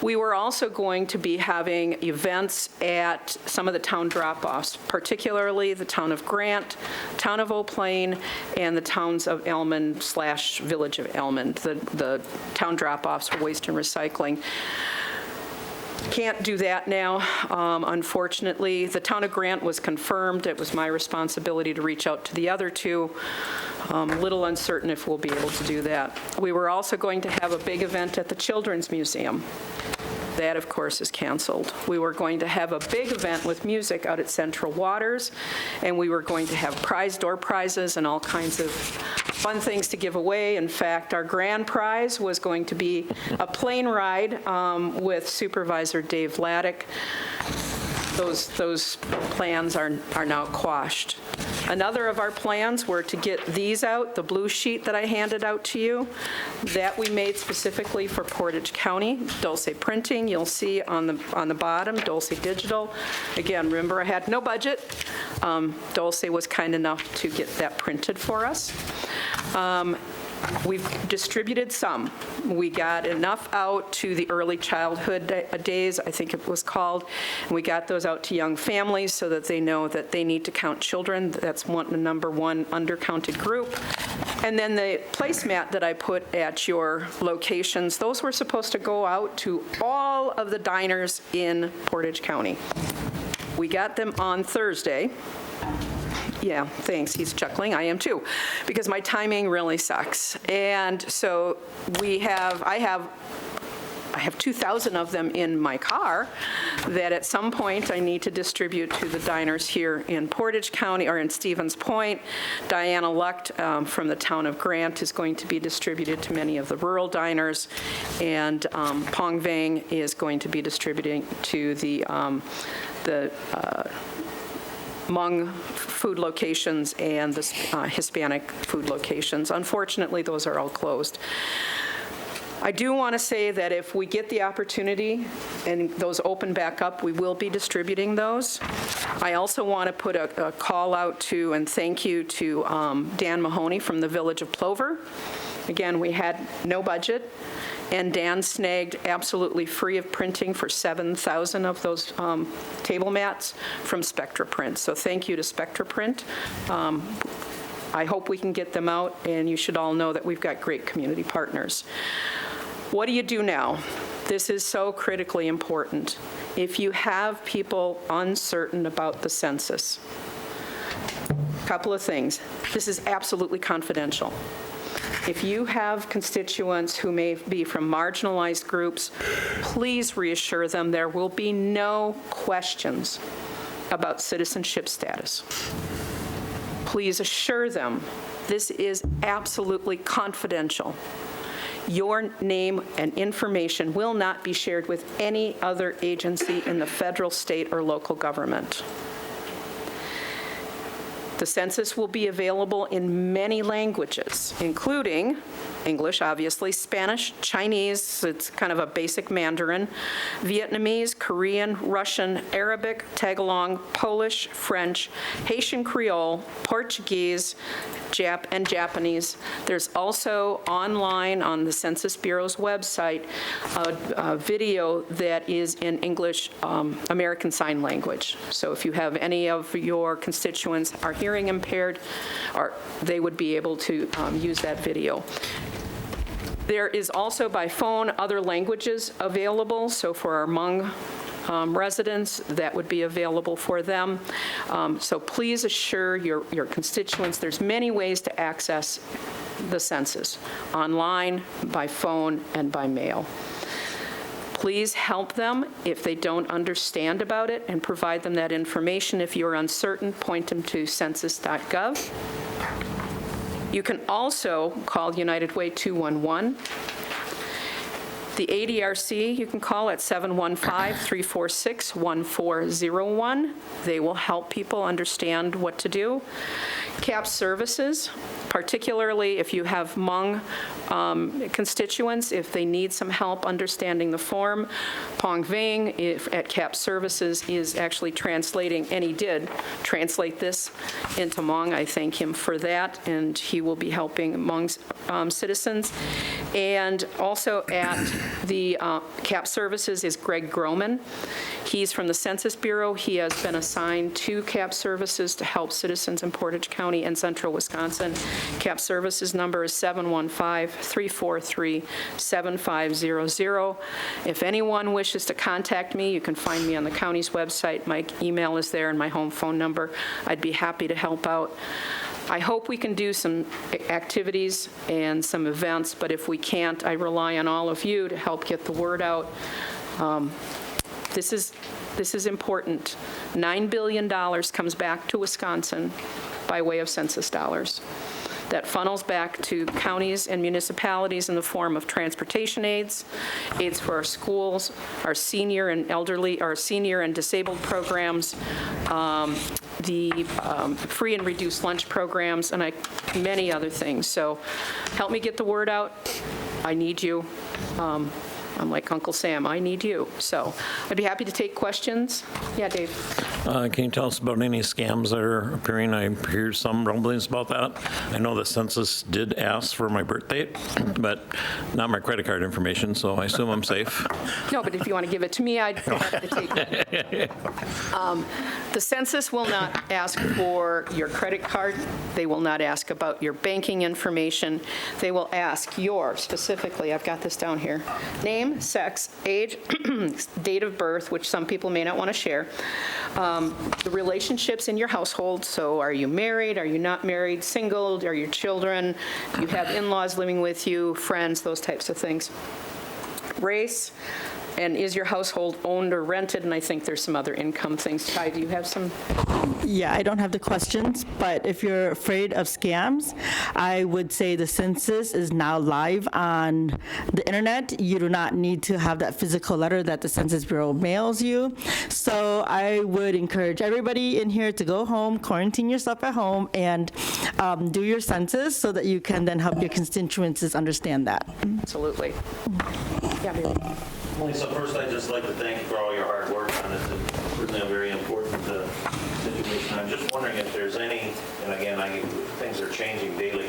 We were also going to be having events at some of the town drop-offs, particularly the town of Grant, town of Eau Plaine, and the towns of Elmond/Village of Elmond, the town drop-offs for waste and recycling. Can't do that now, unfortunately. The town of Grant was confirmed. It was my responsibility to reach out to the other two. A little uncertain if we'll be able to do that. We were also going to have a big event at the Children's Museum. That, of course, is canceled. We were going to have a big event with music out at Central Waters, and we were going to have door prizes and all kinds of fun things to give away. In fact, our grand prize was going to be a plane ride with Supervisor Dave Laddick. Those plans are now quashed. Another of our plans were to get these out, the blue sheet that I handed out to you, that we made specifically for Portage County. Dulce Printing, you'll see on the bottom, Dulce Digital. Again, remember I had no budget. Dulce was kind enough to get that printed for us. We've distributed some. We got enough out to the early childhood days, I think it was called, and we got those out to young families so that they know that they need to count children. That's the number one undercounted group. And then the placemat that I put at your locations, those were supposed to go out to all of the diners in Portage County. We got them on Thursday. Yeah, thanks. He's chuckling. I am too, because my timing really sucks. And so I have 2,000 of them in my car that at some point I need to distribute to the diners here in Portage County or in Stevens Point. Diana Lucht from the town of Grant is going to be distributed to many of the rural diners, and Pong Vang is going to be distributing to the Hmong food locations and the Hispanic food locations. Unfortunately, those are all closed. I do want to say that if we get the opportunity and those open back up, we will be distributing those. I also want to put a call out to and thank you to Dan Mahoney from the Village of Plover. Again, we had no budget, and Dan snagged absolutely free of printing for 7,000 of those table mats from Spectra Print. So thank you to Spectra Print. I hope we can get them out, and you should all know that we've got great community partners. What do you do now? This is so critically important. If you have people uncertain about the census, a couple of things. This is absolutely confidential. If you have constituents who may be from marginalized groups, please reassure them there will be no questions about citizenship status. Please assure them this is absolutely confidential. Your name and information will not be shared with any other agency in the federal, state, or local government. The census will be available in many languages, including English, obviously, Spanish, Chinese, it's kind of a basic Mandarin, Vietnamese, Korean, Russian, Arabic, Tagalog, Polish, French, Haitian Creole, Portuguese, and Japanese. There's also online on the Census Bureau's website a video that is in English, American Sign Language. So if you have any of your constituents are hearing impaired, they would be able to use that video. There is also by phone other languages available, so for our Hmong residents, that would be available for them. So please assure your constituents there's many ways to access the census, online, by phone, and by mail. Please help them if they don't understand about it and provide them that information. If you're uncertain, point them to census.gov. You can also call United Way 211. The ADRC, you can call at 715-346-1401. They will help people understand what to do. CAP services, particularly if you have Hmong constituents, if they need some help understanding the form, Pong Vang at CAP Services is actually translating, and he did translate this into Hmong. I thank him for that, and he will be helping Hmong citizens. And also at the CAP Services is Greg Groman. He's from the Census Bureau. He has been assigned to CAP Services to help citizens in Portage County and Central Wisconsin. CAP Services number is 715-343-7500. If anyone wishes to contact me, you can find me on the county's website. My email is there and my home phone number. I'd be happy to help out. I hope we can do some activities and some events, but if we can't, I rely on all of you to help get the word out. This is important. $9 billion comes back to Wisconsin by way of census dollars. That funnels back to counties and municipalities in the form of transportation aids for our schools, our senior and elderly, our senior and disabled programs, the free and reduced lunch programs, and many other things. So help me get the word out. I need you. I'm like Uncle Sam, I need you. So I'd be happy to take questions. Yeah, Dave. Can you tell us about any scams that are appearing? I hear some rumblings about that. I know the census did ask for my birth date, but not my credit card information, so I assume I'm safe. No, but if you want to give it to me, I'd be happy to take it. The census will not ask for your credit card. They will not ask about your banking information. They will ask your, specifically, I've got this down here, name, sex, age, date of birth, which some people may not want to share, the relationships in your household. So are you married? Are you not married? Single? Are your children? Do you have in-laws living with you? Friends? Those types of things. Race. And is your household owned or rented? And I think there's some other income things. Ty, do you have some? Yeah, I don't have the questions, but if you're afraid of scams, I would say the census is now live on the internet. You do not need to have that physical letter that the Census Bureau mails you. So I would encourage everybody in here to go home, quarantine yourself at home, and do your census so that you can then help your constituents understand that. Absolutely. Yeah, Mary. So first, I'd just like to thank you for all your hard work on this. It's certainly a very important situation. I'm just wondering if there's any, and again, things are changing daily.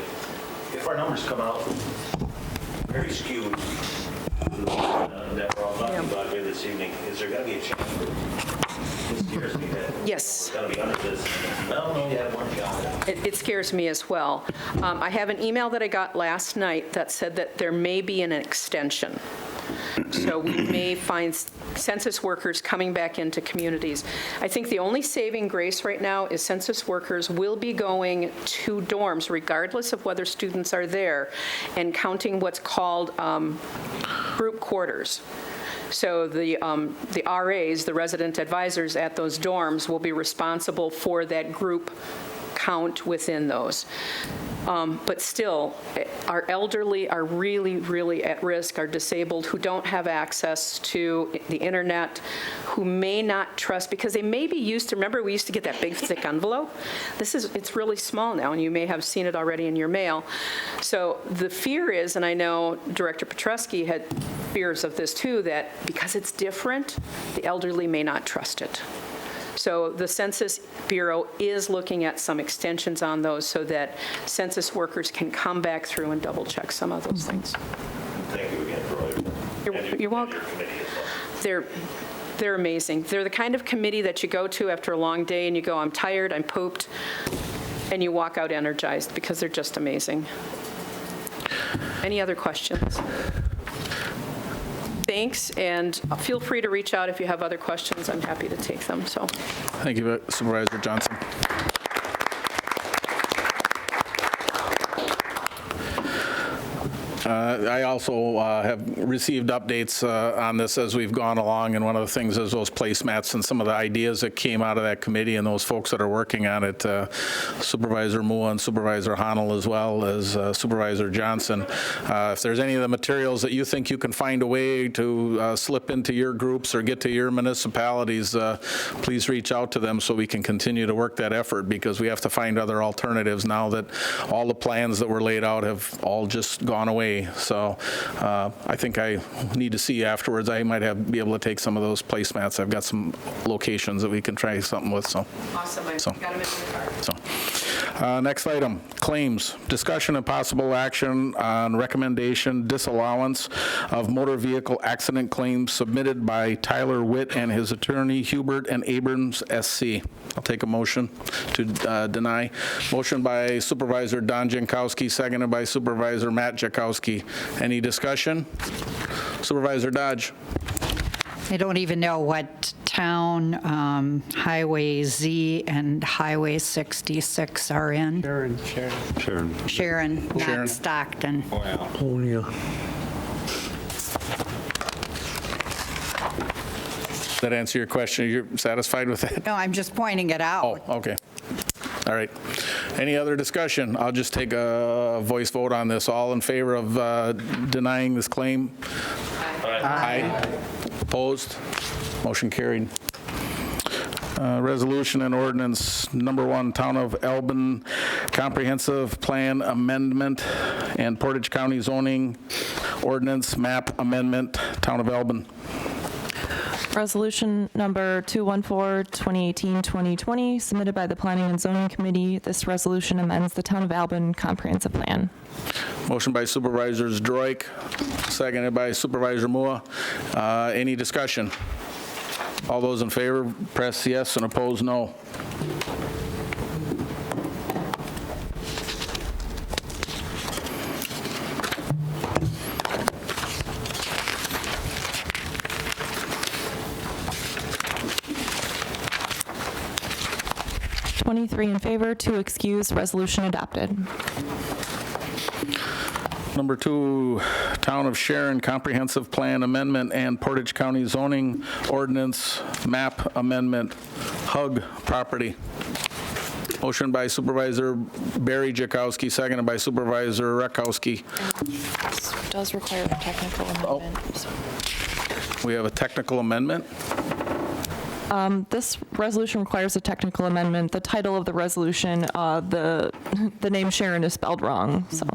If our numbers come out very skewed that we're all talking about here this evening, is there going to be a change? It scares me that Yes. we're going to be under this. No, you have one job. It scares me as well. I have an email that I got last night that said that there may be an extension. So we may find census workers coming back into communities. I think the only saving grace right now is census workers will be going to dorms, regardless of whether students are there, and counting what's called group quarters. So the RAs, the resident advisors at those dorms, will be responsible for that group count within those. But still, our elderly are really, really at risk, are disabled, who don't have access to the internet, who may not trust, because they may be used to, remember we used to get that big thick envelope? It's really small now, and you may have seen it already in your mail. So the fear is, and I know Director Petruski had fears of this too, that because it's different, the elderly may not trust it. So the Census Bureau is looking at some extensions on those so that census workers can come back through and double check some of those things. Thank you again for all your work. You're welcome. They're amazing. They're the kind of committee that you go to after a long day and you go, I'm tired, I'm pooped, and you walk out energized because they're just amazing. Any other questions? Thanks, and feel free to reach out if you have other questions. I'm happy to take them. So, Thank you, Supervisor Johnson. I also have received updates on this as we've gone along, and one of the things is those placemats and some of the ideas that came out of that committee and those folks that are working on it, Supervisor Mua and Supervisor Honnold, as well as Supervisor Johnson. If there's any of the materials that you think you can find a way to slip into your groups or get to your municipalities, please reach out to them so we can continue to work that effort, because we have to find other alternatives now that all the plans that were laid out have all just gone away. So I think I need to see afterwards. I might be able to take some of those placemats. I've got some locations that we can try something with. So awesome. I've got them in my card. So next item, claims. Discussion and possible action on recommendation disallowance of motor vehicle accident claims submitted by Tyler Witt and his attorney Hubert and Abrams SC. I'll take a motion to deny. Motion by Supervisor Don Jankowski, seconded by Supervisor Matt Jakowski. Any discussion? Supervisor Dodge. I don't even know what town Highway Z and Highway 66 are in. Sharon, not Stockton. Oh, yeah. Does that answer your question? You're satisfied with that? No, I'm just pointing it out. Oh, okay. All right. Any other discussion? I'll just take a voice vote on this. All in favor of denying this claim? Aye. Opposed? Motion carried. Resolution and ordinance number 1, Town of Albin Comprehensive Plan Amendment and Portage County Zoning Ordinance Map Amendment, Town of Albin. Resolution number 214-2018-2020, submitted by the Planning and Zoning Committee. This resolution amends the Town of Albin Comprehensive Plan. Motion by Supervisors Droik, seconded by Supervisor Mua. Any discussion? All those in favor, press yes, and opposed, no. 23 in favor, 2 excused, resolution adopted. Number 2, Town of Sharon Comprehensive Plan Amendment and Portage County Zoning Ordinance Map Amendment, HUG property. Motion by Supervisor Barry Jakowski, seconded by Supervisor Rakowski. This does require a technical amendment. We have a technical amendment. This resolution requires a technical amendment. The title of the resolution, the name Sharon is spelled wrong, so.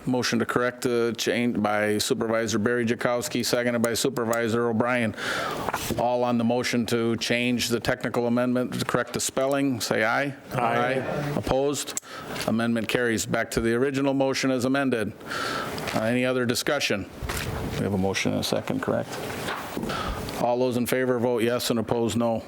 Motion to correct the change by Supervisor Barry Jakowski, seconded by Supervisor O'Brien. All on the motion to change the technical amendment to correct the spelling, say aye. Aye. Opposed? Amendment carries. Back to the original motion as amended. Any other discussion? We have a motion and a second, correct? All those in favor vote yes and opposed no.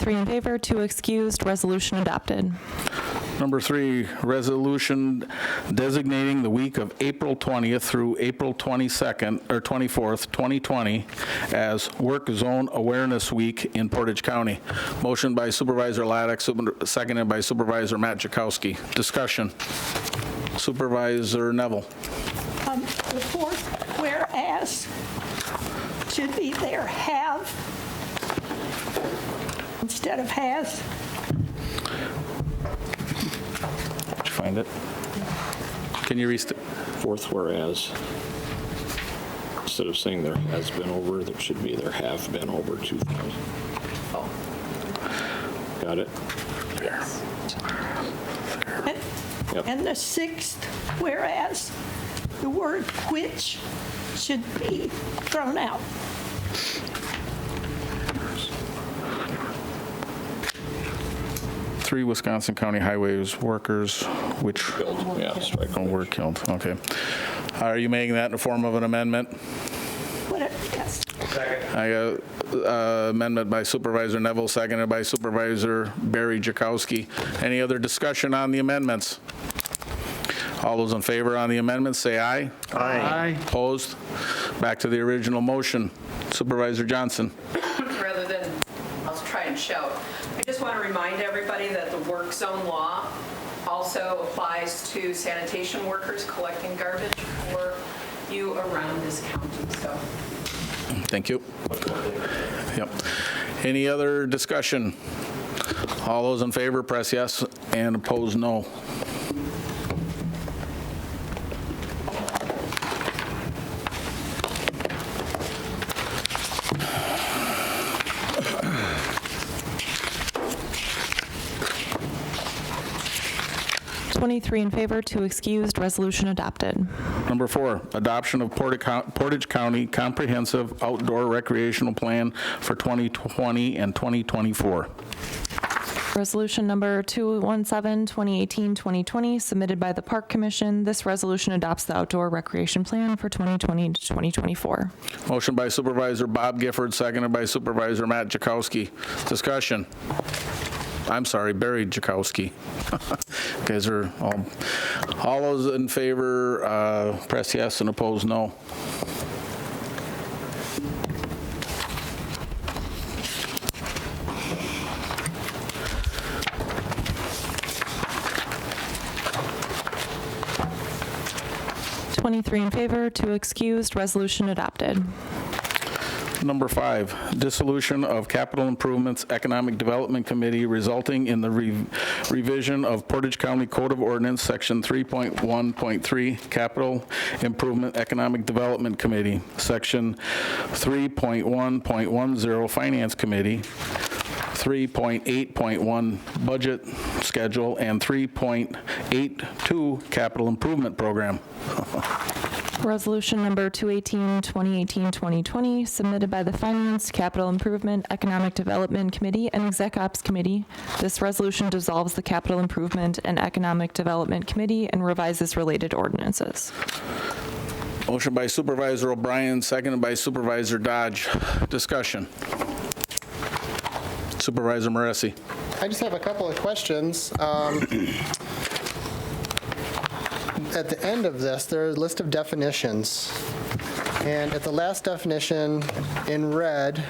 In favor, 2 excused, resolution adopted. Number 3, resolution designating the week of April 20th through April 22nd or 24th, 2020 as Work Zone Awareness Week in Portage County. Motion by Supervisor Laddick, seconded by Supervisor Matt Jakowski. Discussion. Supervisor Neville. The fourth whereas should be there have instead of has. Did you find it? Can you restate? Fourth whereas, instead of saying there has been over, there should be there have been over 2,000. Oh. Got it? There. Yep. And the sixth whereas, the word which should be thrown out. Three Wisconsin County Highways workers, which were killed. Okay. Are you making that in the form of an amendment? Yes. I got amendment by Supervisor Neville, seconded by Supervisor Barry Jakowski. Any other discussion on the amendments? All those in favor on the amendments, say aye. Aye. Opposed? Back to the original motion. Supervisor Johnson. Rather than, I'll try and shout. I just want to remind everybody that the work zone law also applies to sanitation workers collecting garbage for you around this county, so. Thank you. Yep. Any other discussion? All those in favor, press yes, and opposed, no. In favor, 2 excused, resolution adopted. Number 4, adoption of Portage County Comprehensive Outdoor Recreational Plan for 2020 and 2024. Resolution number 217, 2018-2020, submitted by the Park Commission. This resolution adopts the outdoor recreation plan for 2020 to 2024. Motion by Supervisor Bob Gifford, seconded by Supervisor Matt Jakowski. Discussion. I'm sorry, Barry Jakowski. You guys are all those in favor, press yes, and opposed, no. In favor, 2 excused, resolution adopted. Number 5, dissolution of Capital Improvements Economic Development Committee resulting in the revision of Portage County Code of Ordinance, Section 3.1.3, Capital Improvement Economic Development Committee, Section 3.1.10, Finance Committee, 3.8.1 Budget Schedule, and 3.82 Capital Improvement Program. Resolution number 218, 2018-2020, submitted by the Finance, Capital Improvement, Economic Development Committee, and Exec Ops Committee. This resolution dissolves the Capital Improvement and Economic Development Committee and revises related ordinances. Motion by Supervisor O'Brien, seconded by Supervisor Dodge. Discussion. Supervisor Moresi. I just have a couple of questions. At the end of this, there is a list of definitions. And at the last definition, in red,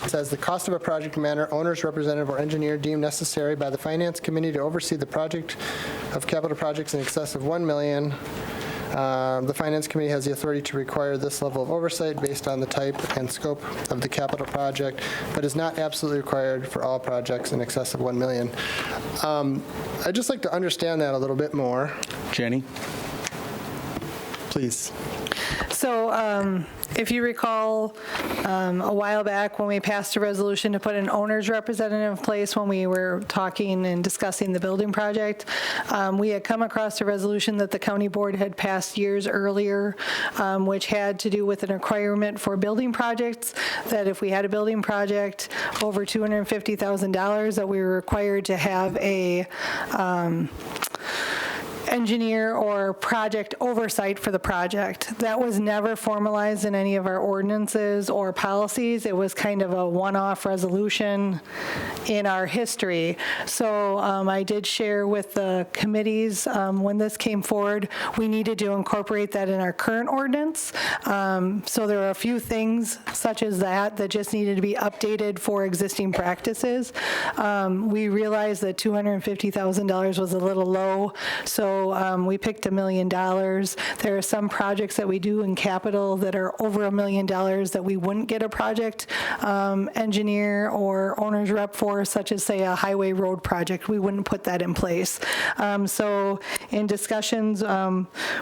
it says the cost of a project matter, owner's representative or engineer deemed necessary by the Finance Committee to oversee the project of capital projects in excess of $1 million. The Finance Committee has the authority to require this level of oversight based on the type and scope of the capital project, but is not absolutely required for all projects in excess of $1 million. I'd just like to understand that a little bit more. Jenny? Please. So if you recall, a while back when we passed a resolution to put an owner's representative in place when we were talking and discussing the building project, we had come across a resolution that the county board had passed years earlier, which had to do with an requirement for building projects, that if we had a building project over $250,000, that we were required to have a engineer or project oversight for the project. That was never formalized in any of our ordinances or policies. It was kind of a one-off resolution in our history. So I did share with the committees when this came forward, we needed to incorporate that in our current ordinance. So there are a few things such as that just needed to be updated for existing practices. We realized that $250,000 was a little low, so we picked $1 million. There are some projects that we do in capital that are over $1 million that we wouldn't get a project engineer or owner's rep for, such as, say, a highway road project. We wouldn't put that in place. So in discussions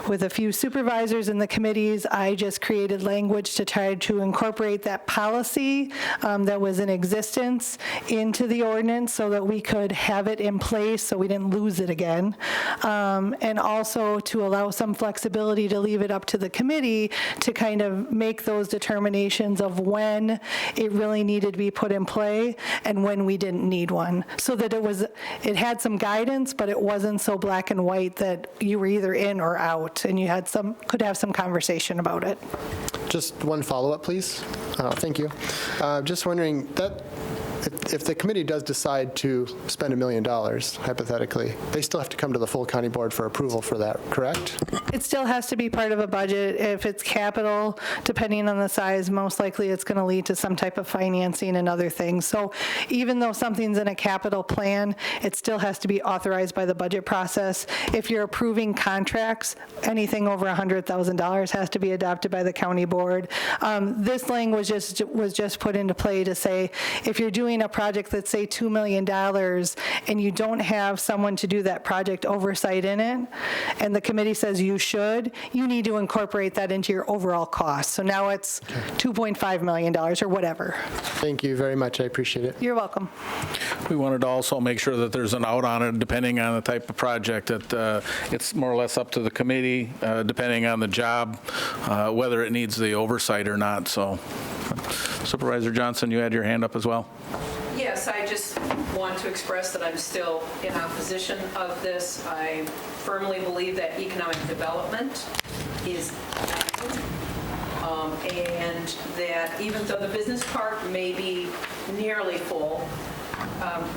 with a few supervisors in the committees, I just created language to try to incorporate that policy that was in existence into the ordinance so that we could have it in place so we didn't lose it again. And also to allow some flexibility to leave it up to the committee to kind of make those determinations of when it really needed to be put in play and when we didn't need one, so that it had some guidance, but it wasn't so black and white that you were either in or out, and you could have some conversation about it. Just one follow-up, please. Thank you. Just wondering, that if the committee does decide to spend $1 million, hypothetically, they still have to come to the full county board for approval for that, correct? It still has to be part of a budget. If it's capital, depending on the size, most likely it's going to lead to some type of financing and other things. So even though something's in a capital plan, it still has to be authorized by the budget process. If you're approving contracts, anything over $100,000 has to be adopted by the county board. This language was just put into play to say, if you're doing a project that's, say, $2 million and you don't have someone to do that project oversight in it, and the committee says you should, you need to incorporate that into your overall cost. So now it's $2.5 million or whatever. Thank you very much. I appreciate it. You're welcome. We wanted to also make sure that there's an out on it depending on the type of project, that it's more or less up to the committee, depending on the job, whether it needs the oversight or not. So Supervisor Johnson, you had your hand up as well. Yes, I just want to express that I'm still in opposition of this. I firmly believe that economic development is and that even though the business park may be nearly full,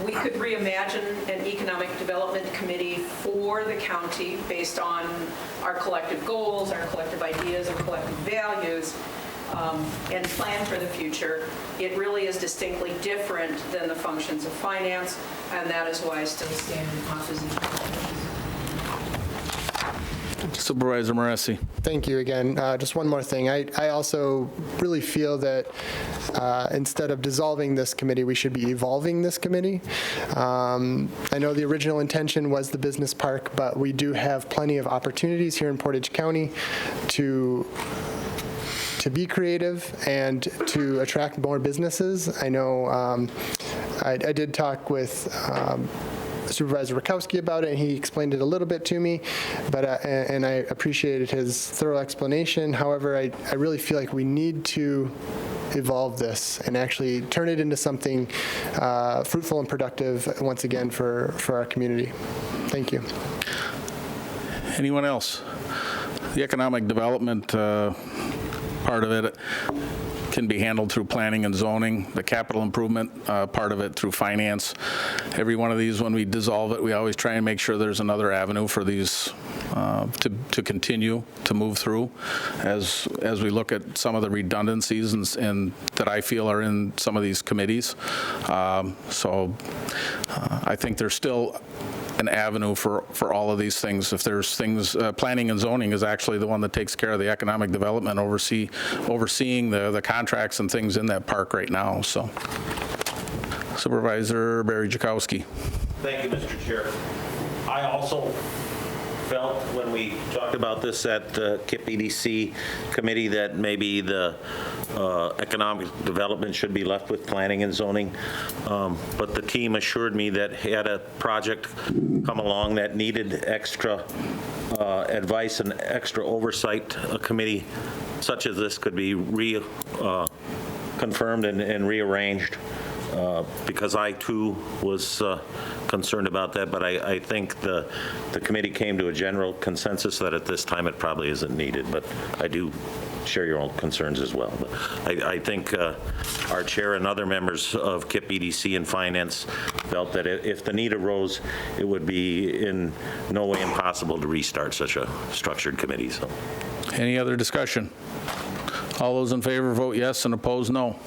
we could reimagine an economic development committee for the county based on our collective goals, our collective ideas, our collective values, and plan for the future. It really is distinctly different than the functions of finance, and that is why I still stand in opposition. Supervisor Moresi. Thank you again. Just one more thing. I also really feel that instead of dissolving this committee, we should be evolving this committee. I know the original intention was the business park, but we do have plenty of opportunities here in Portage County to be creative and to attract more businesses. I know I did talk with Supervisor Rakowski about it, and he explained it a little bit to me, but and I appreciated his thorough explanation. However, I really feel like we need to evolve this and actually turn it into something fruitful and productive once again for our community. Thank you. Anyone else? The economic development part of it, can be handled through planning and zoning, the capital improvement part of it through finance. Every one of these, when we dissolve it, we always try and make sure there's another avenue for these to continue to move through as we look at some of the redundancies and that I feel are in some of these committees. So I think there's still an avenue for all of these things. If there's things, planning and zoning is actually the one that takes care of the economic development, overseeing the contracts and things in that park right now. So, Supervisor Barry Jakowski. Thank you, Mr. Chair. I also felt when we talked about this at the KIP EDC committee that maybe the economic development should be left with planning and zoning. But the team assured me that had a project come along that needed extra advice and extra oversight, a committee such as this could be confirmed and rearranged. Because I too was concerned about that, but I think the committee came to a general consensus that at this time it probably isn't needed, but I do share your own concerns as well. But I think our chair and other members of KIP EDC and Finance felt that if the need arose, it would be in no way impossible to restart such a structured committee. So, any other discussion? All those in favor vote yes and opposed no.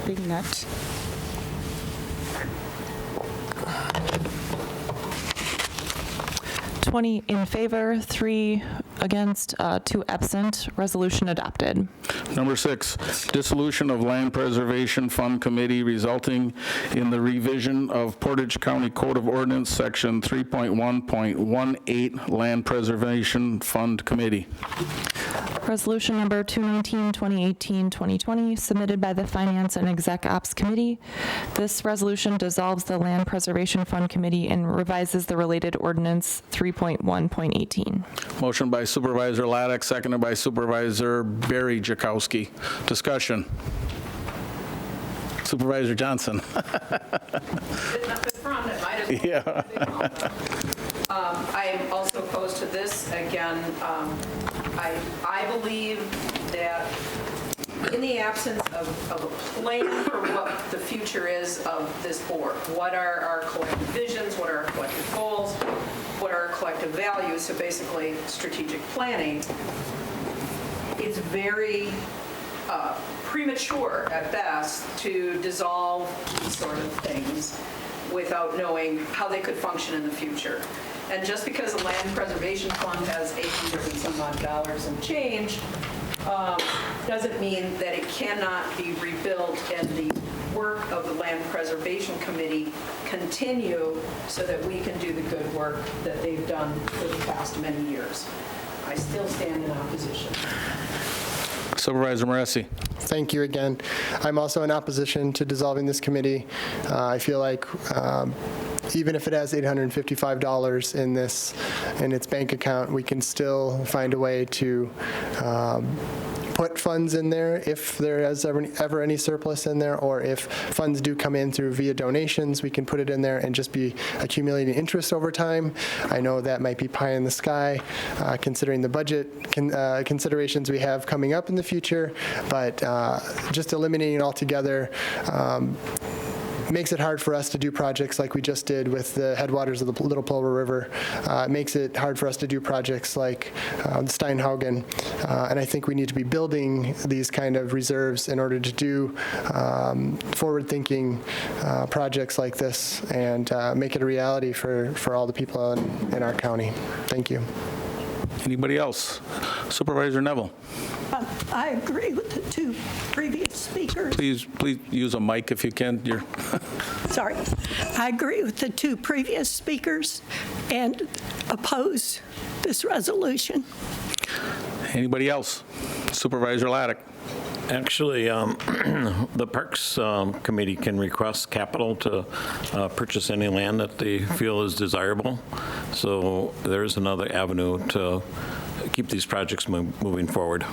Big nut. $20 in favor, 3 against, 2 absent. Resolution adopted. Number 6, dissolution of Land Preservation Fund Committee resulting in the revision of Portage County Code of Ordinance, Section 3.1.18, Land Preservation Fund Committee. Resolution number 219, 2018-2020, submitted by the Finance and Exec Ops Committee. This resolution dissolves the Land Preservation Fund Committee and revises the related ordinance 3.1.18. Motion by Supervisor Laddick, seconded by Supervisor Barry Jakowski. Discussion. Supervisor Johnson. Yeah. I am also opposed to this. Again, I believe that in the absence of a plan for what the future is of this board, what are our collective visions, what are our collective goals, what are our collective values, so basically strategic planning, it's very premature at best to dissolve these sort of things without knowing how they could function in the future. And just because the Land Preservation Fund has $800 and some odd dollars and change doesn't mean that it cannot be rebuilt and the work of the Land Preservation Committee continue so that we can do the good work that they've done for the past many years. I still stand in opposition. Supervisor Moresi. Thank you again. I'm also in opposition to dissolving this committee. I feel like even if it has $855 in its bank account, we can still find a way to put funds in there if there is ever any surplus in there, or if funds do come in through via donations, we can put it in there and just be accumulating interest over time. I know that might be pie in the sky considering the budget considerations we have coming up in the future, but just eliminating it altogether makes it hard for us to do projects like we just did with the headwaters of the Little Plover River. It makes it hard for us to do projects like the Steinhaugen. And I think we need to be building these kind of reserves in order to do forward-thinking projects like this and make it a reality for all the people in our county. Thank you. Anybody else? Supervisor Neville. I agree with the 2 previous speakers. Please use a mic if you can. Sorry. I agree with the 2 previous speakers and oppose this resolution. Anybody else? Supervisor Laddick. Actually, the Parks Committee can request capital to purchase any land that they feel is desirable. So there's another avenue to keep these projects moving forward.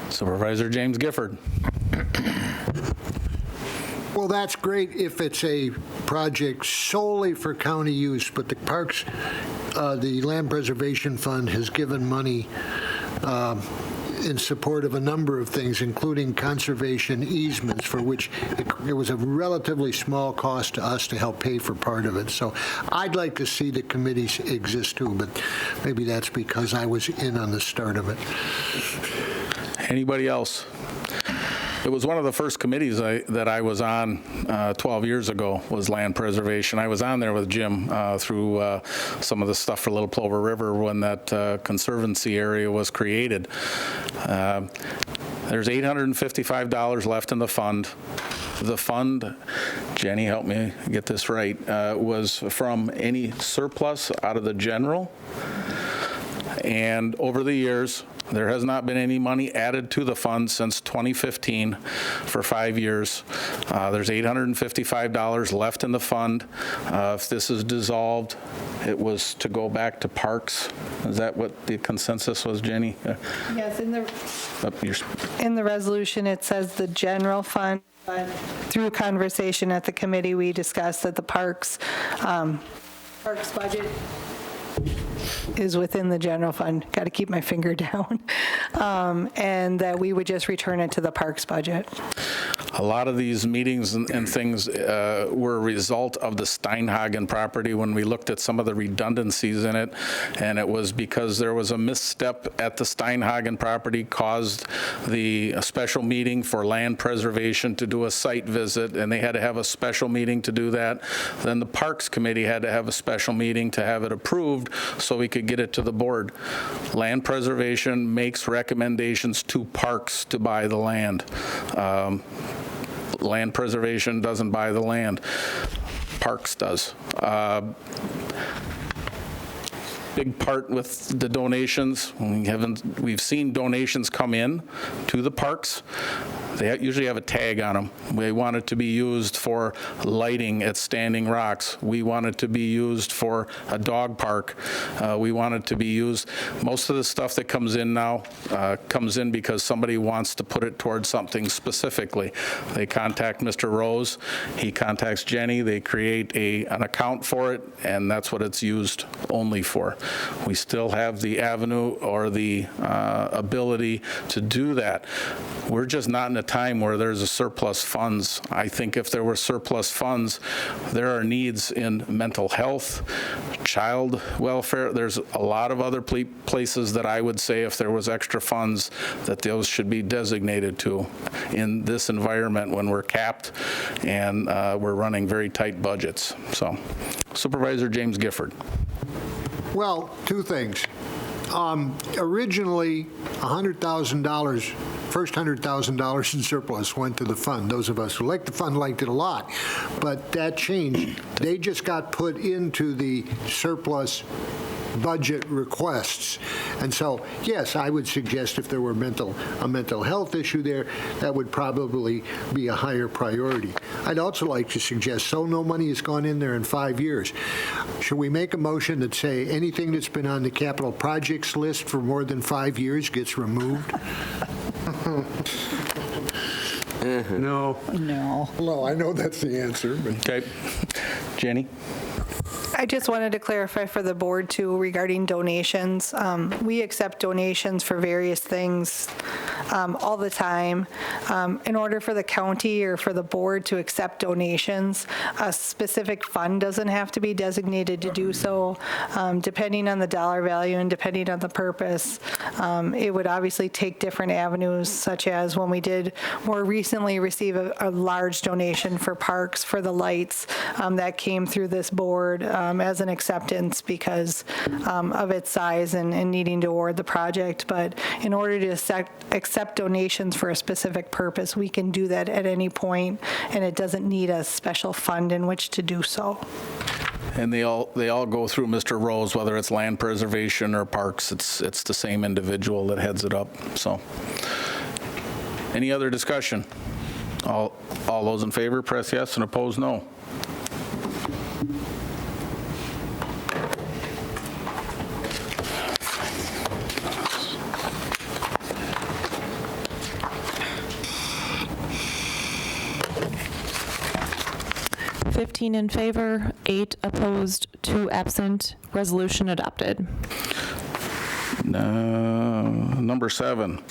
Supervisor James Gifford. Well, that's great if it's a project solely for county use, but the parks, the Land Preservation Fund has given money in support of a number of things, including conservation easements, for which it was a relatively small cost to us to help pay for part of it. So I'd like to see the committees exist too, but maybe that's because I was in on the start of it. Anybody else? It was one of the first committees that I was on 12 years ago, was land preservation. I was on there with Jim through some of the stuff for Little Plover River when that conservancy area was created. There's $855 left in the fund. The fund, Jenny, help me get this right, was from any surplus out of the general. And over the years, there has not been any money added to the fund since 2015 for 5 years. There's $855 left in the fund. If this is dissolved, it was to go back to parks. Is that what the consensus was, Jenny? Yes, in the resolution, it says the general fund, but through conversation at the committee, we discussed that the parks budget is within the general fund. Got to keep my finger down. And that we would just return it to the parks budget. A lot of these meetings and things were a result of the Steinhagen property when we looked at some of the redundancies in it, and it was because there was a misstep at the Steinhagen property caused the special meeting for land preservation to do a site visit, and they had to have a special meeting to do that. Then the Parks Committee had to have a special meeting to have it approved so we could get it to the board. Land preservation makes recommendations to parks to buy the land. Land preservation doesn't buy the land. Parks does. Big part with the donations, we've seen donations come in to the parks. They usually have a tag on them. We want it to be used for lighting at Standing Rocks. We want it to be used for a dog park. We want it to be used. Most of the stuff that comes in now comes in because somebody wants to put it towards something specifically. They contact Mr. Rose. He contacts Jenny. They create an account for it, and that's what it's used only for. We still have the avenue or the ability to do that. We're just not in a time where there's a surplus funds. I think if there were surplus funds, there are needs in mental health, child welfare. There's a lot of other places that I would say if there was extra funds that those should be designated to in this environment when we're capped and we're running very tight budgets. So, Supervisor James Gifford. Well, two things. Originally, $100,000, first $100,000 in surplus went to the fund. Those of us who liked the fund liked it a lot, but that changed. They just got put into the surplus budget requests. And so, yes, I would suggest if there were a mental health issue there, that would probably be a higher priority. I'd also like to suggest, so no money has gone in there in 5 years. Should we make a motion that say anything that's been on the capital projects list for more than 5 years gets removed? No. No. Well, I know that's the answer. But. Okay. Jenny? I just wanted to clarify for the board too regarding donations. We accept donations for various things all the time. In order for the county or for the board to accept donations, a specific fund doesn't have to be designated to do so. Depending on the dollar value and depending on the purpose, it would obviously take different avenues, such as when we did more recently receive a large donation for parks for the lights that came through this board as an acceptance because of its size and needing to award the project. But in order to accept donations for a specific purpose, we can do that at any point, and it doesn't need a special fund in which to do so. And they all go through Mr. Rose, whether it's land preservation or parks. It's the same individual that heads it up. So, any other discussion? All those in favor, press yes, and oppose no. 15 in favor, 8 opposed, 2 absent. Resolution adopted. Number 7,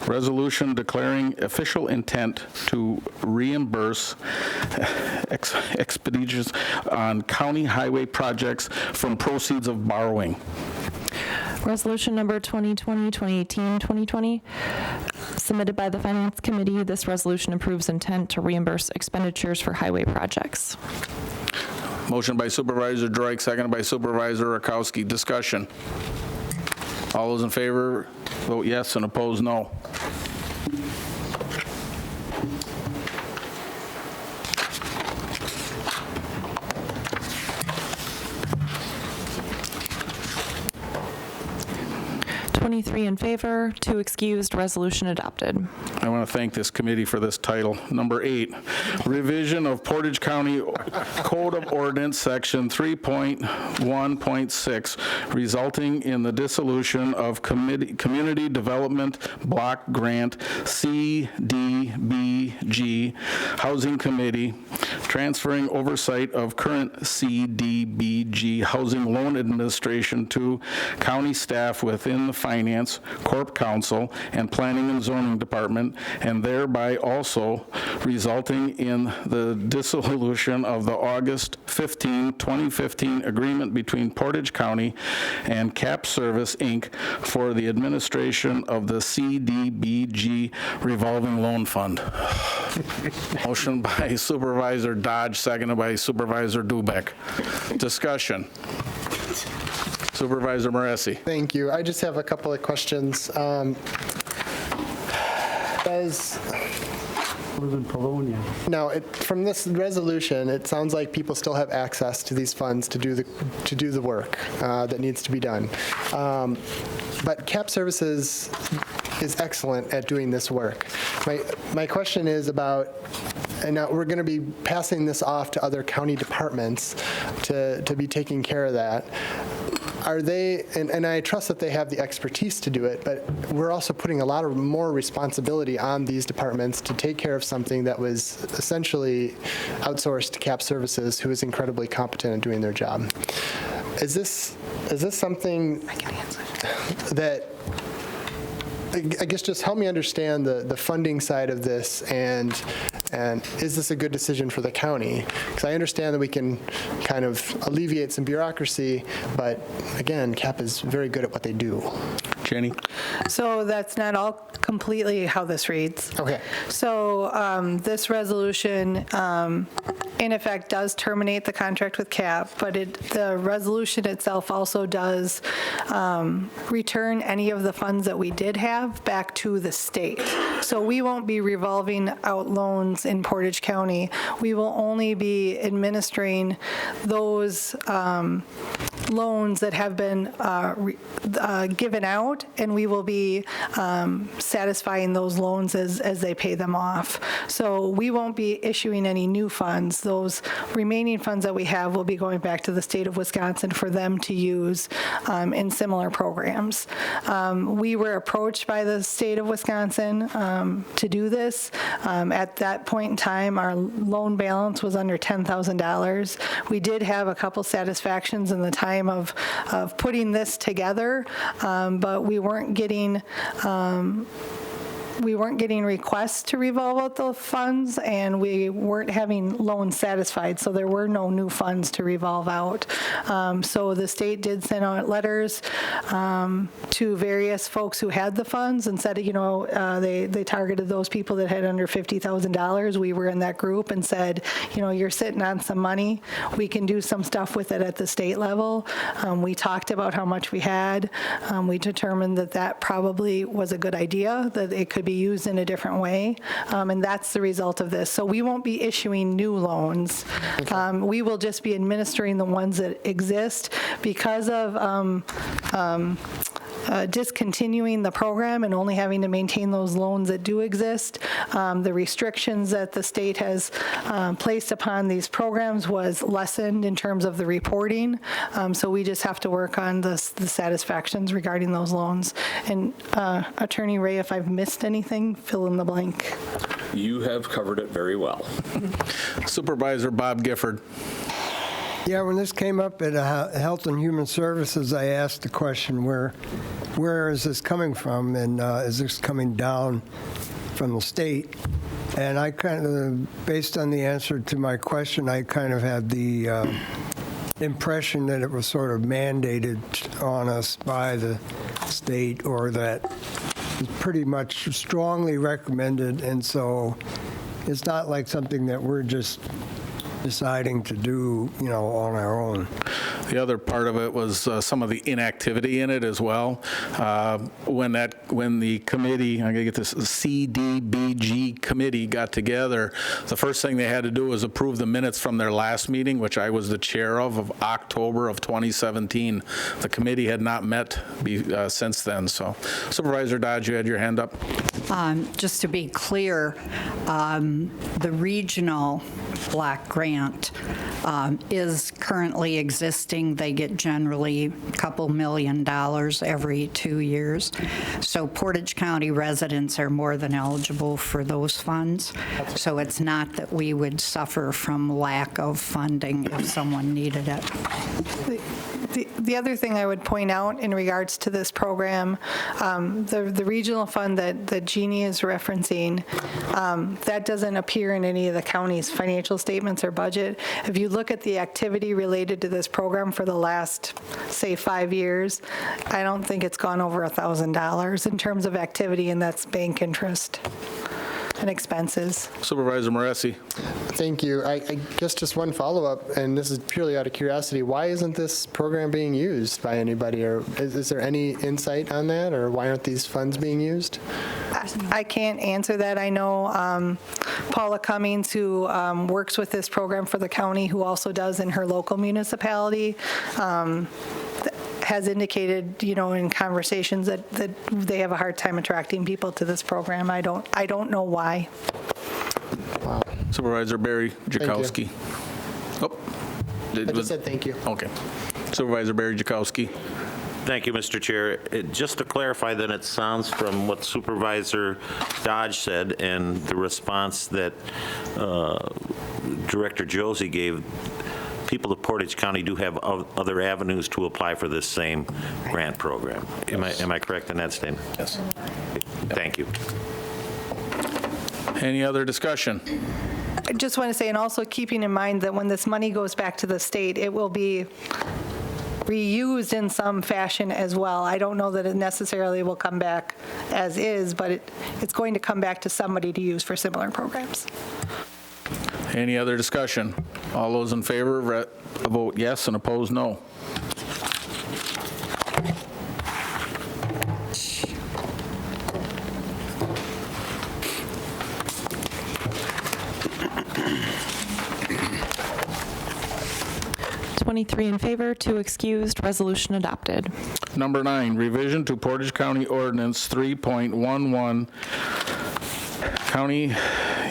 resolution declaring official intent to reimburse expenditures on county highway projects from proceeds of borrowing. Resolution number 2020, 2018, 2020, submitted by the Finance Committee. This resolution approves intent to reimburse expenditures for highway projects. Motion by Supervisor Droik, seconded by Supervisor Rakowski. Discussion. All those in favor, vote yes, and opposed, no. Three in favor, 2 excused. Resolution adopted. I want to thank this committee for this title. Number 8, revision of Portage County Code of Ordinance, Section 3.1.6, resulting in the dissolution of Community Development Block Grant CDBG Housing Committee, transferring oversight of current CDBG Housing Loan Administration to county staff within the Finance, Corp Council, and Planning and Zoning Department, and thereby also resulting in the dissolution of the August 15, 2015 agreement between Portage County and Cap Service, Inc. for the administration of the CDBG Revolving Loan Fund. Motion by Supervisor Dodge, seconded by Supervisor Dubek. Discussion. Supervisor Moresi. Thank you. I just have a couple of questions. Now, from this resolution, it sounds like people still have access to these funds to do the work that needs to be done. But Cap Services is excellent at doing this work. My question is about, and now we're going to be passing this off to other county departments to be taking care of that. Are they, and I trust that they have the expertise to do it, but we're also putting a lot of more responsibility on these departments to take care of something that was essentially outsourced to Cap Services, who is incredibly competent at doing their job. Is this something that, I guess, just help me understand the funding side of this, and is this a good decision for the county? Because I understand that we can kind of alleviate some bureaucracy, but again, CAP is very good at what they do. Jenny? So that's not all completely how this reads. Okay. So this resolution, in effect, does terminate the contract with CAP, but the resolution itself also does return any of the funds that we did have back to the state. So we won't be revolving out loans in Portage County. We will only be administering those loans that have been given out, and we will be satisfying those loans as they pay them off. So we won't be issuing any new funds. Those remaining funds that we have will be going back to the state of Wisconsin for them to use in similar programs. We were approached by the state of Wisconsin to do this. At that point in time, our loan balance was under $10,000. We did have a couple satisfactions in the time of putting this together, but we weren't getting requests to revolve out the funds, and we weren't having loans satisfied, so there were no new funds to revolve out. So the state did send out letters to various folks who had the funds and said, they targeted those people that had under $50,000. We were in that group and said, you're sitting on some money. We can do some stuff with it at the state level. We talked about how much we had. We determined that probably was a good idea, that it could be used in a different way, and that's the result of this. So we won't be issuing new loans. Okay. We will just be administering the ones that exist because of discontinuing the program and only having to maintain those loans that do exist. The restrictions that the state has placed upon these programs was lessened in terms of the reporting. So we just have to work on the satisfactions regarding those loans. And Attorney Ray, if I've missed anything, fill in the blank. You have covered it very well. Supervisor Bob Gifford. Yeah, when this came up at Health and Human Services, I asked the question, where is this coming from, and is this coming down from the state? And I kind of, based on the answer to my question, I kind of had the impression that it was sort of mandated on us by the state, or that it's pretty much strongly recommended, and so it's not like something that we're just deciding to do, on our own. The other part of it was some of the inactivity in it as well. When the committee, I'm going to get this, CDBG committee got together, the first thing they had to do was approve the minutes from their last meeting, which I was the chair of October of 2017. The committee had not met since then. So, Supervisor Dodge, you had your hand up. Just to be clear, the regional block grant is currently existing. They get generally a couple $1 million every 2 years. So Portage County residents are more than eligible for those funds. So it's not that we would suffer from lack of funding if someone needed it. The other thing I would point out in regards to this program, the regional fund that Jeannie is referencing, that doesn't appear in any of the county's financial statements or budget. If you look at the activity related to this program for the last, say, 5 years, I don't think it's gone over $1,000 in terms of activity, and that's bank interest and expenses. Supervisor Moresi. Thank you. I guess just one follow-up, and this is purely out of curiosity. Why isn't this program being used by anybody, or is there any insight on that, or why aren't these funds being used? I can't answer that. I know Paula Cummings, who works with this program for the county, who also does in her local municipality, has indicated, in conversations that they have a hard time attracting people to this program. I don't know why. Wow. Supervisor Barry Jakowski. I just said thank you. Okay. Supervisor Barry Jakowski. Thank you, Mr. Chair. Just to clarify, then, it sounds from what Supervisor Dodge said and the response that Director Josie gave, people of Portage County do have other avenues to apply for this same grant program. Am I correct in that statement? Yes. Thank you. Any other discussion? I just want to say, and also keeping in mind that when this money goes back to the state, it will be reused in some fashion as well. I don't know that it necessarily will come back as is, but it's going to come back to somebody to use for similar programs. Any other discussion? All those in favor, vote yes, and opposed, no. In favor, 2 excused, resolution adopted. Number 9, revision to Portage County Ordinance 3.11, County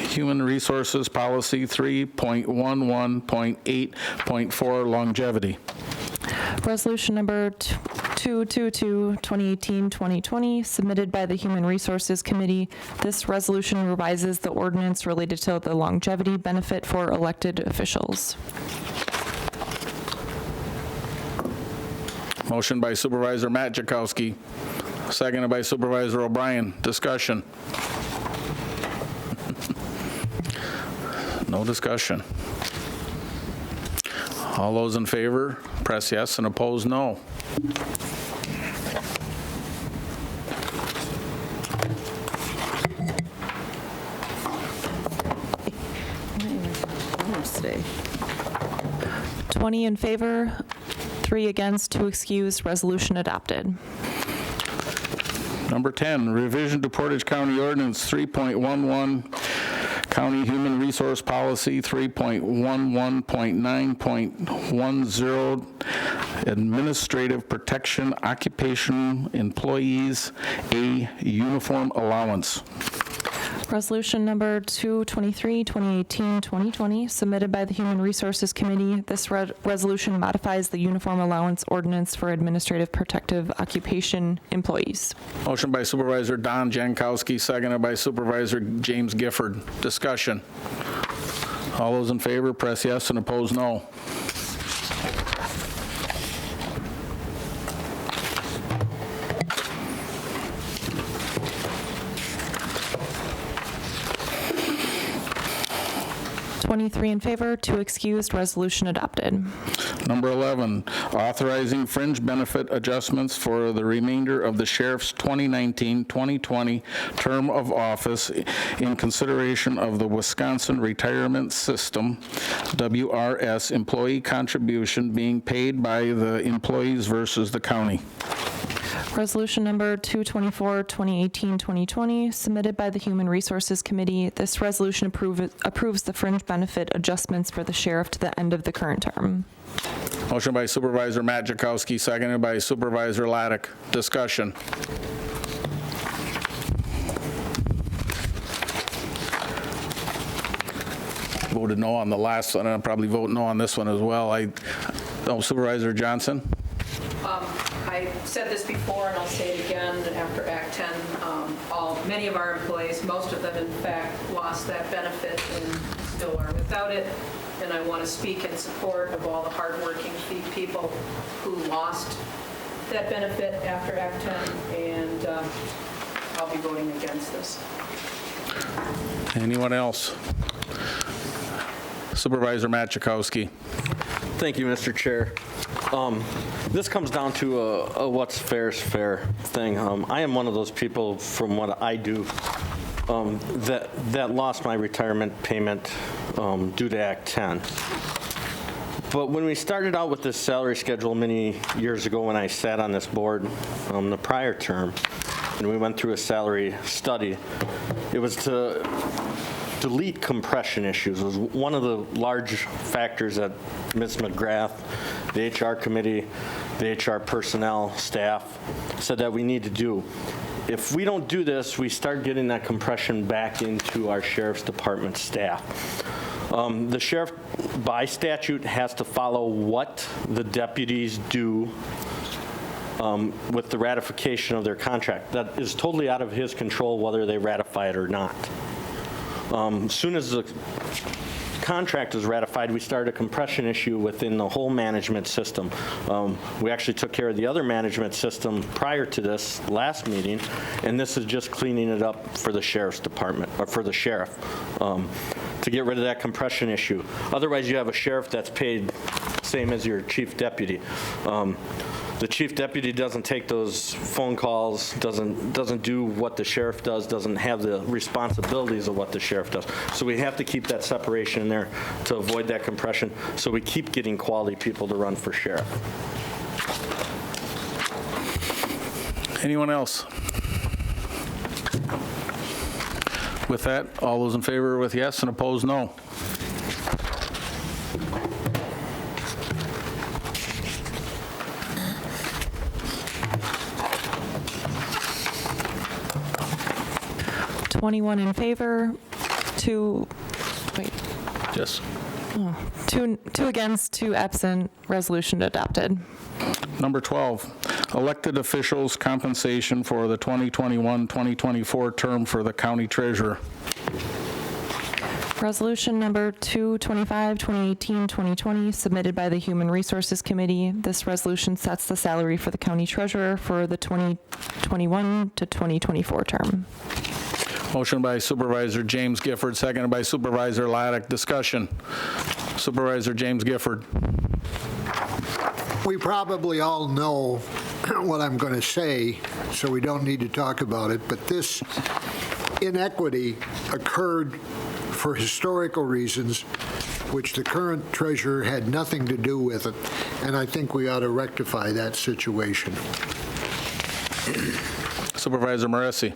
Human Resources Policy 3.11.8.4, longevity. Resolution number 222, 2018-2020, submitted by the Human Resources Committee. This resolution revises the ordinance related to the longevity benefit for elected officials. Motion by Supervisor Matt Jakowski, seconded by Supervisor O'Brien. Discussion. No discussion. All those in favor, press yes, and opposed, no. Today. 20 in favor, 3 against, 2 excused, resolution adopted. Number 10, revision to Portage County Ordinance 3.11, County Human Resource Policy 3.11.9.10, Administrative Protection Occupation Employees, a Uniform Allowance. Resolution number 223, 2018, 2020, submitted by the Human Resources Committee. This resolution modifies the Uniform Allowance Ordinance for Administrative Protective Occupation employees. Motion by Supervisor Don Jankowski, seconded by Supervisor James Gifford. Discussion. All those in favor, press yes, and oppose no. In favor, 2 excused, resolution adopted. Number 11, authorizing fringe benefit adjustments for the remainder of the sheriff's 2019-2020 term of office in consideration of the Wisconsin Retirement System, WRS, employee contribution being paid by the employees versus the county. Resolution number 224, 2018, 2020, submitted by the Human Resources Committee. This resolution approves the fringe benefit adjustments for the sheriff to the end of the current term. Motion by Supervisor Matt Jakowski, seconded by Supervisor Laddick. Discussion. Voted no on the last one, and I'll probably vote no on this one as well. Supervisor Johnson? I said this before, and I'll say it again, after Act 10, many of our employees, most of them in fact, lost that benefit and still are without it. And I want to speak in support of all the hardworking people who lost that benefit after Act 10, and I'll be voting against this. Anyone else? Supervisor Matt Jakowski. Thank you, Mr. Chair. This comes down to a what's fair is fair thing. I am one of those people, from what I do, that lost my retirement payment due to Act 10. But when we started out with this salary schedule many years ago when I sat on this board the prior term, and we went through a salary study, it was to delete compression issues. It was one of the large factors that Ms. McGrath, the HR committee, the HR personnel staff said that we need to do. If we don't do this, we start getting that compression back into our sheriff's department staff. The sheriff, by statute, has to follow what the deputies do with the ratification of their contract. That is totally out of his control whether they ratify it or not. As soon as the contract is ratified, we started a compression issue within the whole management system. We actually took care of the other management system prior to this last meeting, and this is just cleaning it up for the sheriff's department, or for the sheriff, to get rid of that compression issue. Otherwise, you have a sheriff that's paid same as your chief deputy. The chief deputy doesn't take those phone calls, doesn't do what the sheriff does, doesn't have the responsibilities of what the sheriff does. So we have to keep that separation in there to avoid that compression, so we keep getting quality people to run for sheriff. Anyone else? With that, all those in favor with yes and opposed no. In favor, 2 against, 2 absent, resolution adopted. Number 12, elected officials' compensation for the 2021-2024 term for the county treasurer. Resolution number 225, 2018, 2020, submitted by the Human Resources Committee. This resolution sets the salary for the county treasurer for the 2021 to 2024 term. Motion by Supervisor James Gifford, seconded by Supervisor Laddick. Discussion. Supervisor James Gifford. We probably all know what I'm going to say, so we don't need to talk about it, but this inequity occurred for historical reasons, which the current treasurer had nothing to do with it, and I think we ought to rectify that situation. Supervisor Moresi.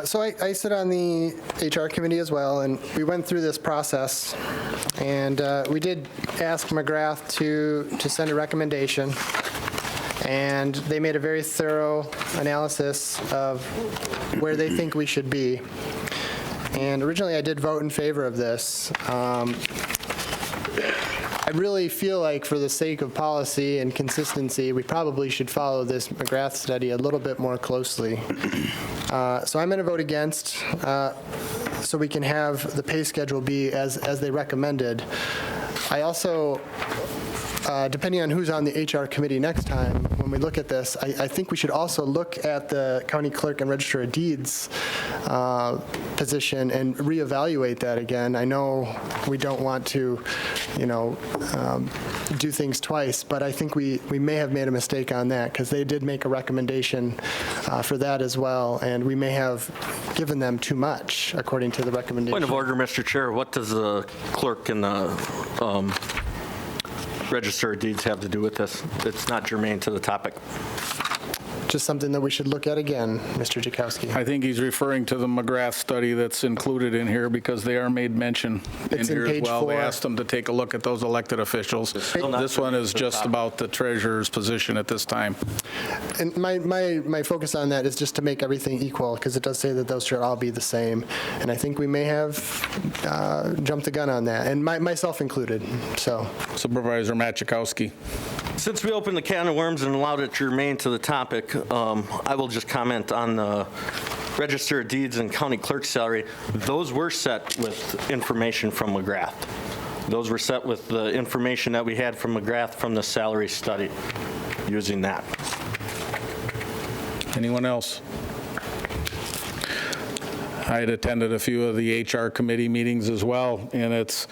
So I sit on the HR committee as well, and we went through this process, and we did ask McGrath to send a recommendation, and they made a very thorough analysis of where they think we should be. And originally, I did vote in favor of this. I really feel like for the sake of policy and consistency, we probably should follow this McGrath study a little bit more closely. So I'm going to vote against, so we can have the pay schedule be as they recommended. I also, depending on who's on the HR committee next time, when we look at this, I think we should also look at the county clerk and register of deeds position and reevaluate that again. I know we don't want to, do things twice, but I think we may have made a mistake on that because they did make a recommendation for that as well, and we may have given them too much according to the recommendation. Point of order, Mr. Chair. What does the clerk and the Register of Deeds have to do with this? It's not germane to the topic. Just something that we should look at again, Mr. Jakowski. I think he's referring to the McGrath study that's included in here because they are made mention in here as well. They asked them to take a look at those elected officials. This one is just about the treasurer's position at this time. And my focus on that is just to make everything equal, because it does say that those should all be the same. And I think we may have jumped the gun on that, and myself included. So, Supervisor Machikowski. Since we opened the can of worms and allowed it to remain to the topic, I will just comment on the Register of Deeds and county clerk salary. Those were set with information from McGrath. Those were set with the information that we had from McGrath from the salary study, using that. Anyone else? I had attended a few of the HR committee meetings as well, and it's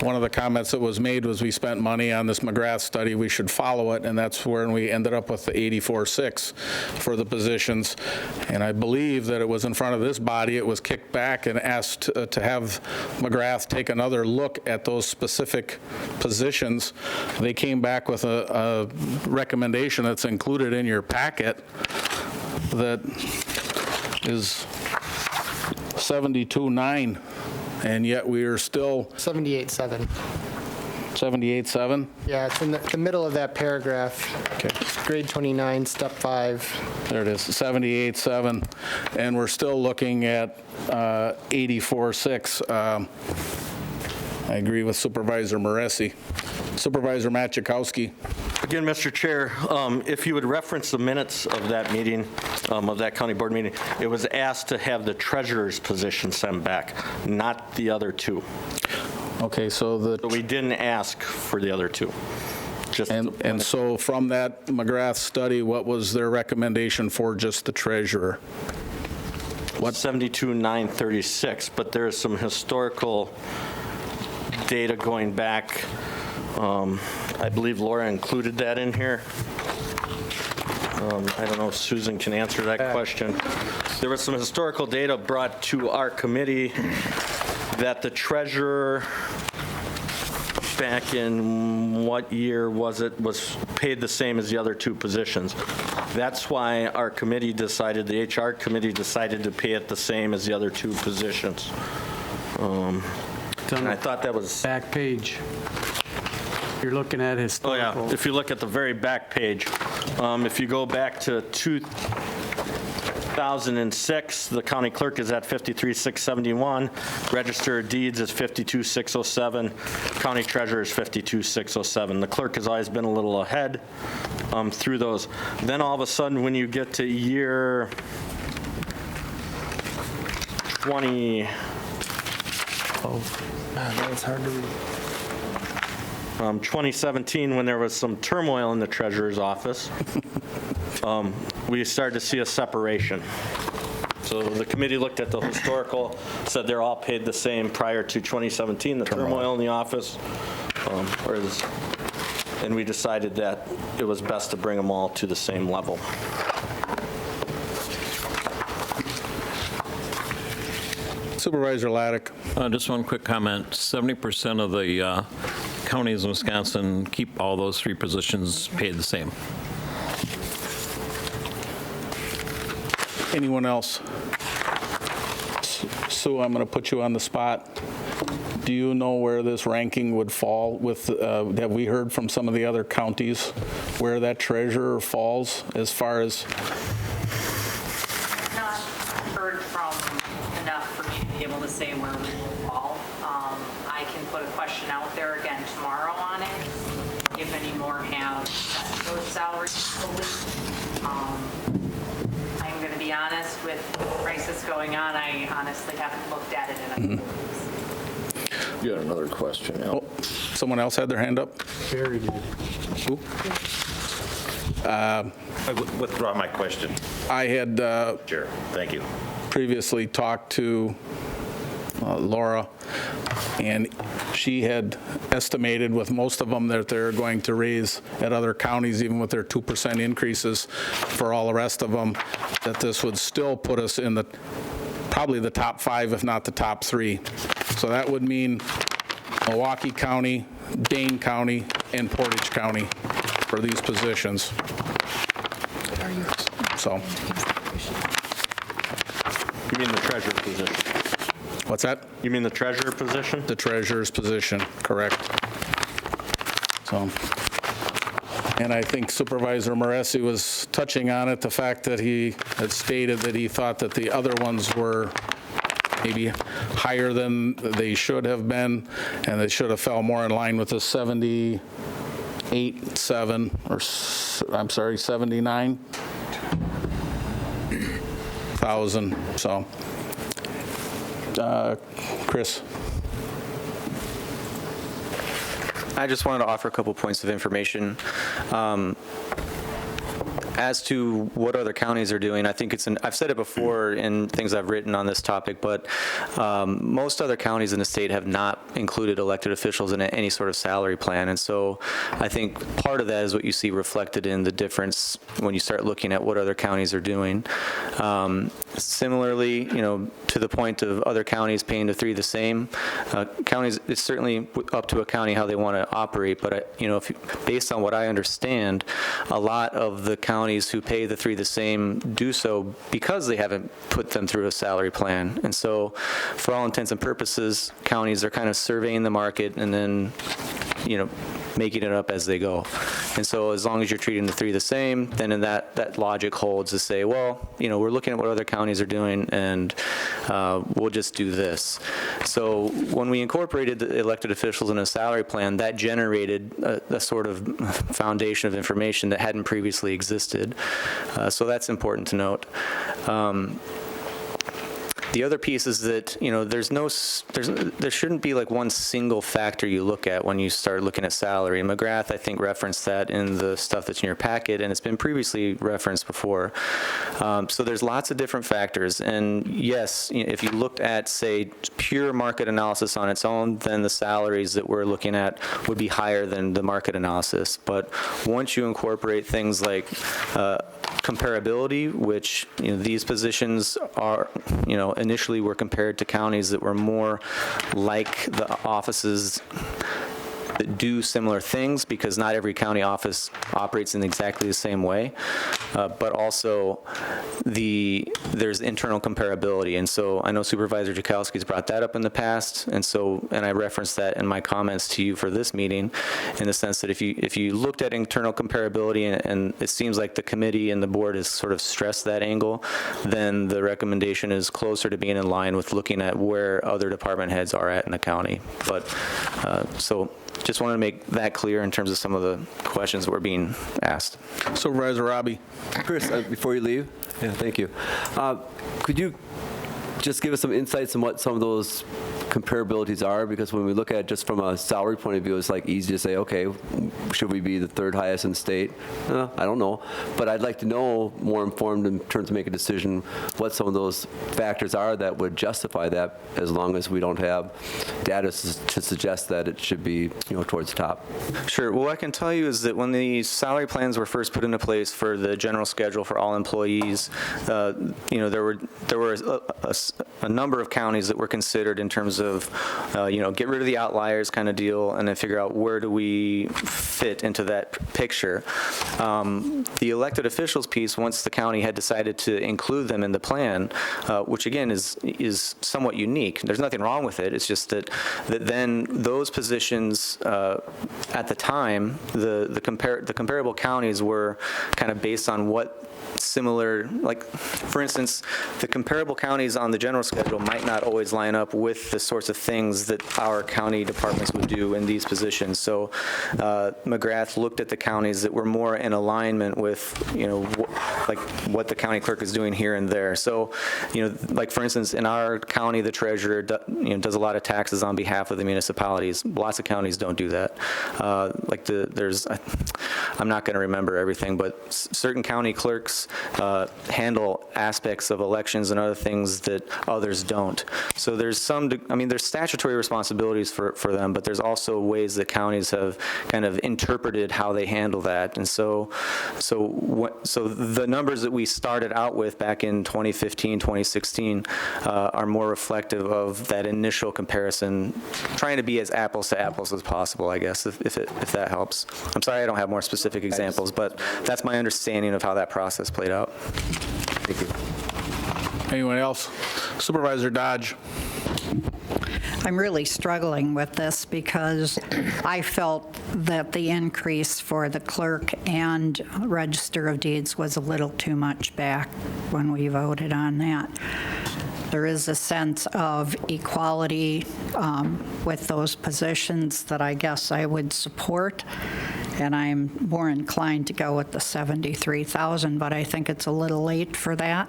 one of the comments that was made was we spent money on this McGrath study, we should follow it, and that's where we ended up with the 84.6 for the positions. And I believe that it was in front of this body, it was kicked back and asked to have McGrath take another look at those specific positions. They came back with a recommendation that's included in your packet that is 72.9, and yet we are still 78.7. 78.7? Yeah, it's in the middle of that paragraph. Okay. Grade 29, step 5. There it is, 78.7, and we're still looking at 84.6. I agree with Supervisor Moresi. Supervisor Machikowski. Again, Mr. Chair, if you would reference the minutes of that meeting, of that county board meeting, it was asked to have the treasurer's position sent back, not the other two. Okay, so we didn't ask for the other two. And so from that McGrath study, what was their recommendation for just the treasurer? What? 72,936, but there's some historical data going back. I believe Laura included that in here. I don't know if Susan can answer that question. There was some historical data brought to our committee that the treasurer, back in what year was paid the same as the other two positions. That's why our committee decided, the HR committee decided to pay it the same as the other two positions. And I thought that was back page. You're looking at historical. Oh, yeah. If you look at the very back page, if you go back to 2006, the county clerk is at 53,671. Register of Deeds is 52,607. County treasurer is 52,607. The clerk has always been a little ahead through those. Then all of a sudden, when you get to year 20, that was hard to read. 2017, when there was some turmoil in the treasurer's office, we started to see a separation. So the committee looked at the historical, said they're all paid the same prior to 2017, the turmoil in the office, and we decided that it was best to bring them all to the same level. Supervisor Laddick. Just one quick comment. 70% of the counties in Wisconsin keep all those three positions paid the same. Anyone else? Sue, I'm going to put you on the spot. Do you know where this ranking would fall with, have we heard from some of the other counties where that treasurer falls as far as? Not heard from enough for me to be able to to say where we will fall. I can put a question out there again tomorrow on it, if any more have those salaries fully. I'm going to be honest, with the crisis going on, I honestly haven't looked at it in a couple weeks. You got another question, Al. Oh, someone else had their hand up? Barry did. Who? I withdraw my question. I had Chair, thank you. previously talked to Laura, and she had estimated with most of them that they're going to raise at other counties, even with their 2% increases for all the rest of them, that this would still put us in the probably the top 5, if not the top 3. So that would mean Milwaukee County, Dane County, and Portage County for these positions. So. You mean the treasurer position? What's that? You mean the treasurer position? The treasurer's position, correct. So, and I think Supervisor Moresi was touching on it, the fact that he had stated that he thought that the other ones were maybe higher than they should have been, and they should have fell more in line with the 79,000. So, Chris. I just wanted to offer a couple points of information. As to what other counties are doing, I think I've said it before in things I've written on this topic, but most other counties in the state have not included elected officials in any sort of salary plan. And so I think part of that is what you see reflected in the difference when you start looking at what other counties are doing. Similarly, to the point of other counties paying the 3 the same, counties, it's certainly up to a county how they want to operate, but based on what I understand, a lot of the counties who pay the 3 the same do so because they haven't put them through a salary plan. And so for all intents and purposes, counties are kind of surveying the market and then, making it up as they go. And so as long as you're treating the 3 the same, then in that logic holds to say, well, we're looking at what other counties are doing and we'll just do this. So when we incorporated the elected officials in a salary plan, that generated a sort of foundation of information that hadn't previously existed. So that's important to note. The other piece is that, there shouldn't be like one single factor you look at when you start looking at salary. And McGrath, I think, referenced that in the stuff that's in your packet, and it's been previously referenced before. So there's lots of different factors. And yes, if you looked at, say, pure market analysis on its own, then the salaries that we're looking at would be higher than the market analysis. But once you incorporate things like comparability, which these positions are, initially were compared to counties that were more like the offices that do similar things, because not every county office operates in exactly the same way, but also there's internal comparability. And so I know Supervisor Jakowski's brought that up in the past, and I referenced that in my comments to you for this meeting, in the sense that if you looked at internal comparability, and it seems like the committee and the board has sort of stressed that angle, then the recommendation is closer to being in line with looking at where other department heads are at in the county. But so just wanted to make that clear in terms of some of the questions that were being asked. Supervisor Robbie. Chris, before you leave, thank you. Could you just give us some insights on what some of those comparabilities are? Because when we look at it just from a salary point of view, it's like easy to say, okay, should we be the 3rd highest in the state? I don't know. But I'd like to know, more informed in terms of making a decision, what some of those factors are that would justify that, as long as we don't have data to suggest that it should be, towards the top. Sure. Well, what I can tell you is that when the salary plans were first put into place for the general schedule for all employees, there were a number of counties that were considered in terms of, get rid of the outliers kind of deal, and then figure out where do we fit fit into that picture. The elected officials piece, once the county had decided to include them in the plan, which again is somewhat unique. There's nothing wrong with it. It's just that then those positions at the time, the comparable counties were kind of based on what similar, like, for instance, the comparable counties on the general schedule might not always line up with the sorts of things that our county departments would do in these positions. So McGrath looked at the counties that were more in alignment with, like what the county clerk is doing here and there. So, like for instance, in our county, the treasurer does a lot of taxes on behalf of the municipalities. Lots of counties don't do that. I'm not going to remember everything, but certain county clerks handle aspects of elections and other things that others don't. So there's there's statutory responsibilities for them, but there's also ways that counties have kind of interpreted how they handle that. And so the numbers that we started out with back in 2015, 2016 are more reflective of that initial comparison, trying to be as apples to apples as possible, I guess, if that helps. I'm sorry I don't have more specific examples, but that's my understanding of how that process played out. Thank you. Anyone else? Supervisor Dodge. I'm really struggling with this because I felt that the increase for the clerk and Register of Deeds was a little too much back when we voted on that. There is a sense of equality with those positions that I guess I would support, and I'm more inclined to go with the $73,000, but I think it's a little late for that.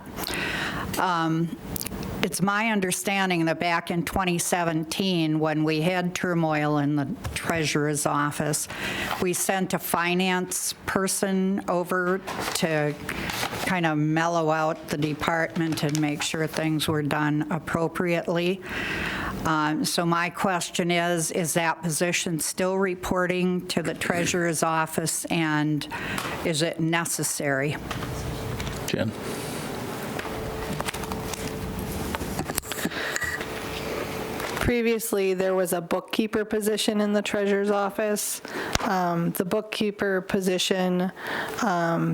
It's my understanding that back in 2017, when we had turmoil in the treasurer's office, we sent a finance person over to kind of mellow out the department and make sure things were done appropriately. So my question is that position still reporting to the treasurer's office, and is it necessary? Jen. Previously, there was a bookkeeper position in the treasurer's office. The bookkeeper position,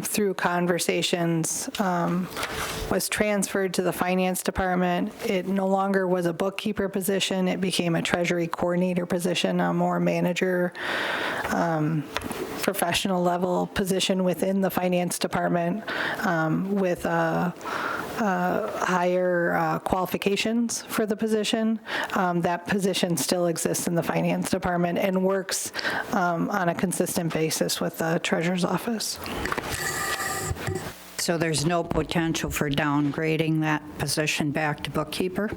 through conversations, was transferred to the finance department. It no longer was a bookkeeper position. It became a treasury coordinator position, a more manager, professional level position within the finance department, with higher qualifications for the position. That position still exists in the finance department and works on a consistent basis with the treasurer's office. So there's no potential for downgrading that position back to bookkeeper?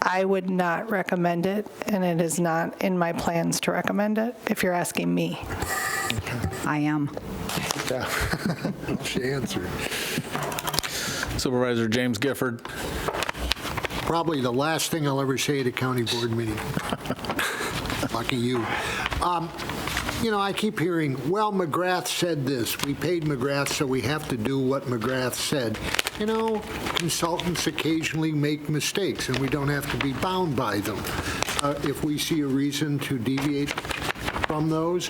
I would not recommend it, and it is not in my plans to recommend it, if you're asking me. I am. Yeah, she answered. Supervisor James Gifford. Probably the last thing I'll ever say at a county board meeting. Lucky you. I keep hearing, well, McGrath said this. We paid McGrath, so we have to do what McGrath said. Consultants occasionally make mistakes, and we don't have to be bound by them. If we see a reason to deviate from those,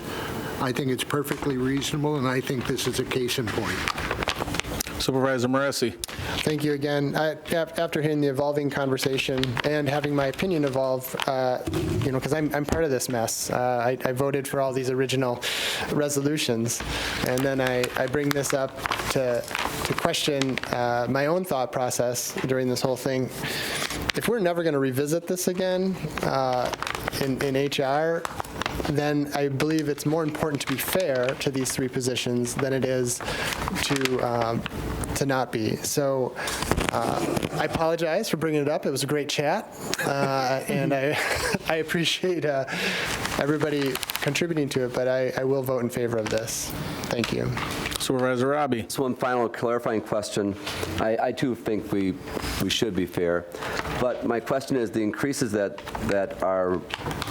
I think it's perfectly reasonable, and I think this is a case in point. Supervisor Moresi. Thank you again. After hearing the evolving conversation and having my opinion evolve, because I'm part of this mess. I voted for all these original resolutions, and then I bring this up to question my own thought process during this whole thing. If we're never going to revisit this again in HR, then I believe it's more important to be fair to these three positions than it is to not be. So I apologize for bringing it up. It was a great chat, and I appreciate everybody contributing to it, but I will vote in favor of this. Thank you. Supervisor Robbie. Just one final clarifying question. I too think we should be fair, but my question is the increases that are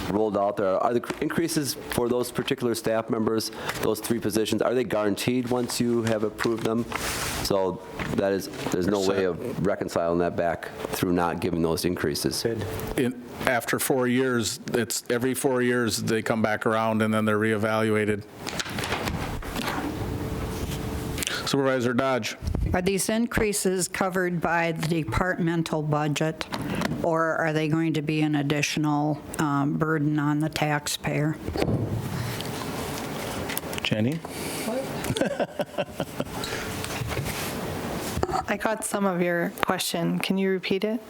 rolled out there, are the increases for those particular staff members, those three positions, are they guaranteed once you have approved them? So there's no way of reconciling that back through not giving those increases. After 4 years, it's every 4 years they come back around and then they're reevaluated. Supervisor Dodge. Are these increases covered by the departmental budget, or are they going to be an additional burden on the taxpayer? Jenny? I caught some of your question. Can you repeat it?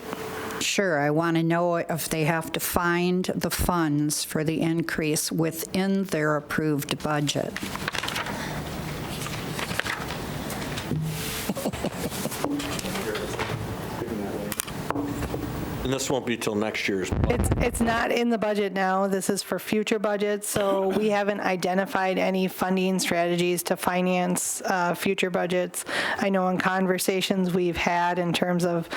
Sure. I want to know if they have to find the funds for the increase within their approved budget. And this won't be till next year's. It's not in the budget now. This is for future budgets, so we haven't identified any funding strategies to finance future budgets. I know in conversations we've had in terms of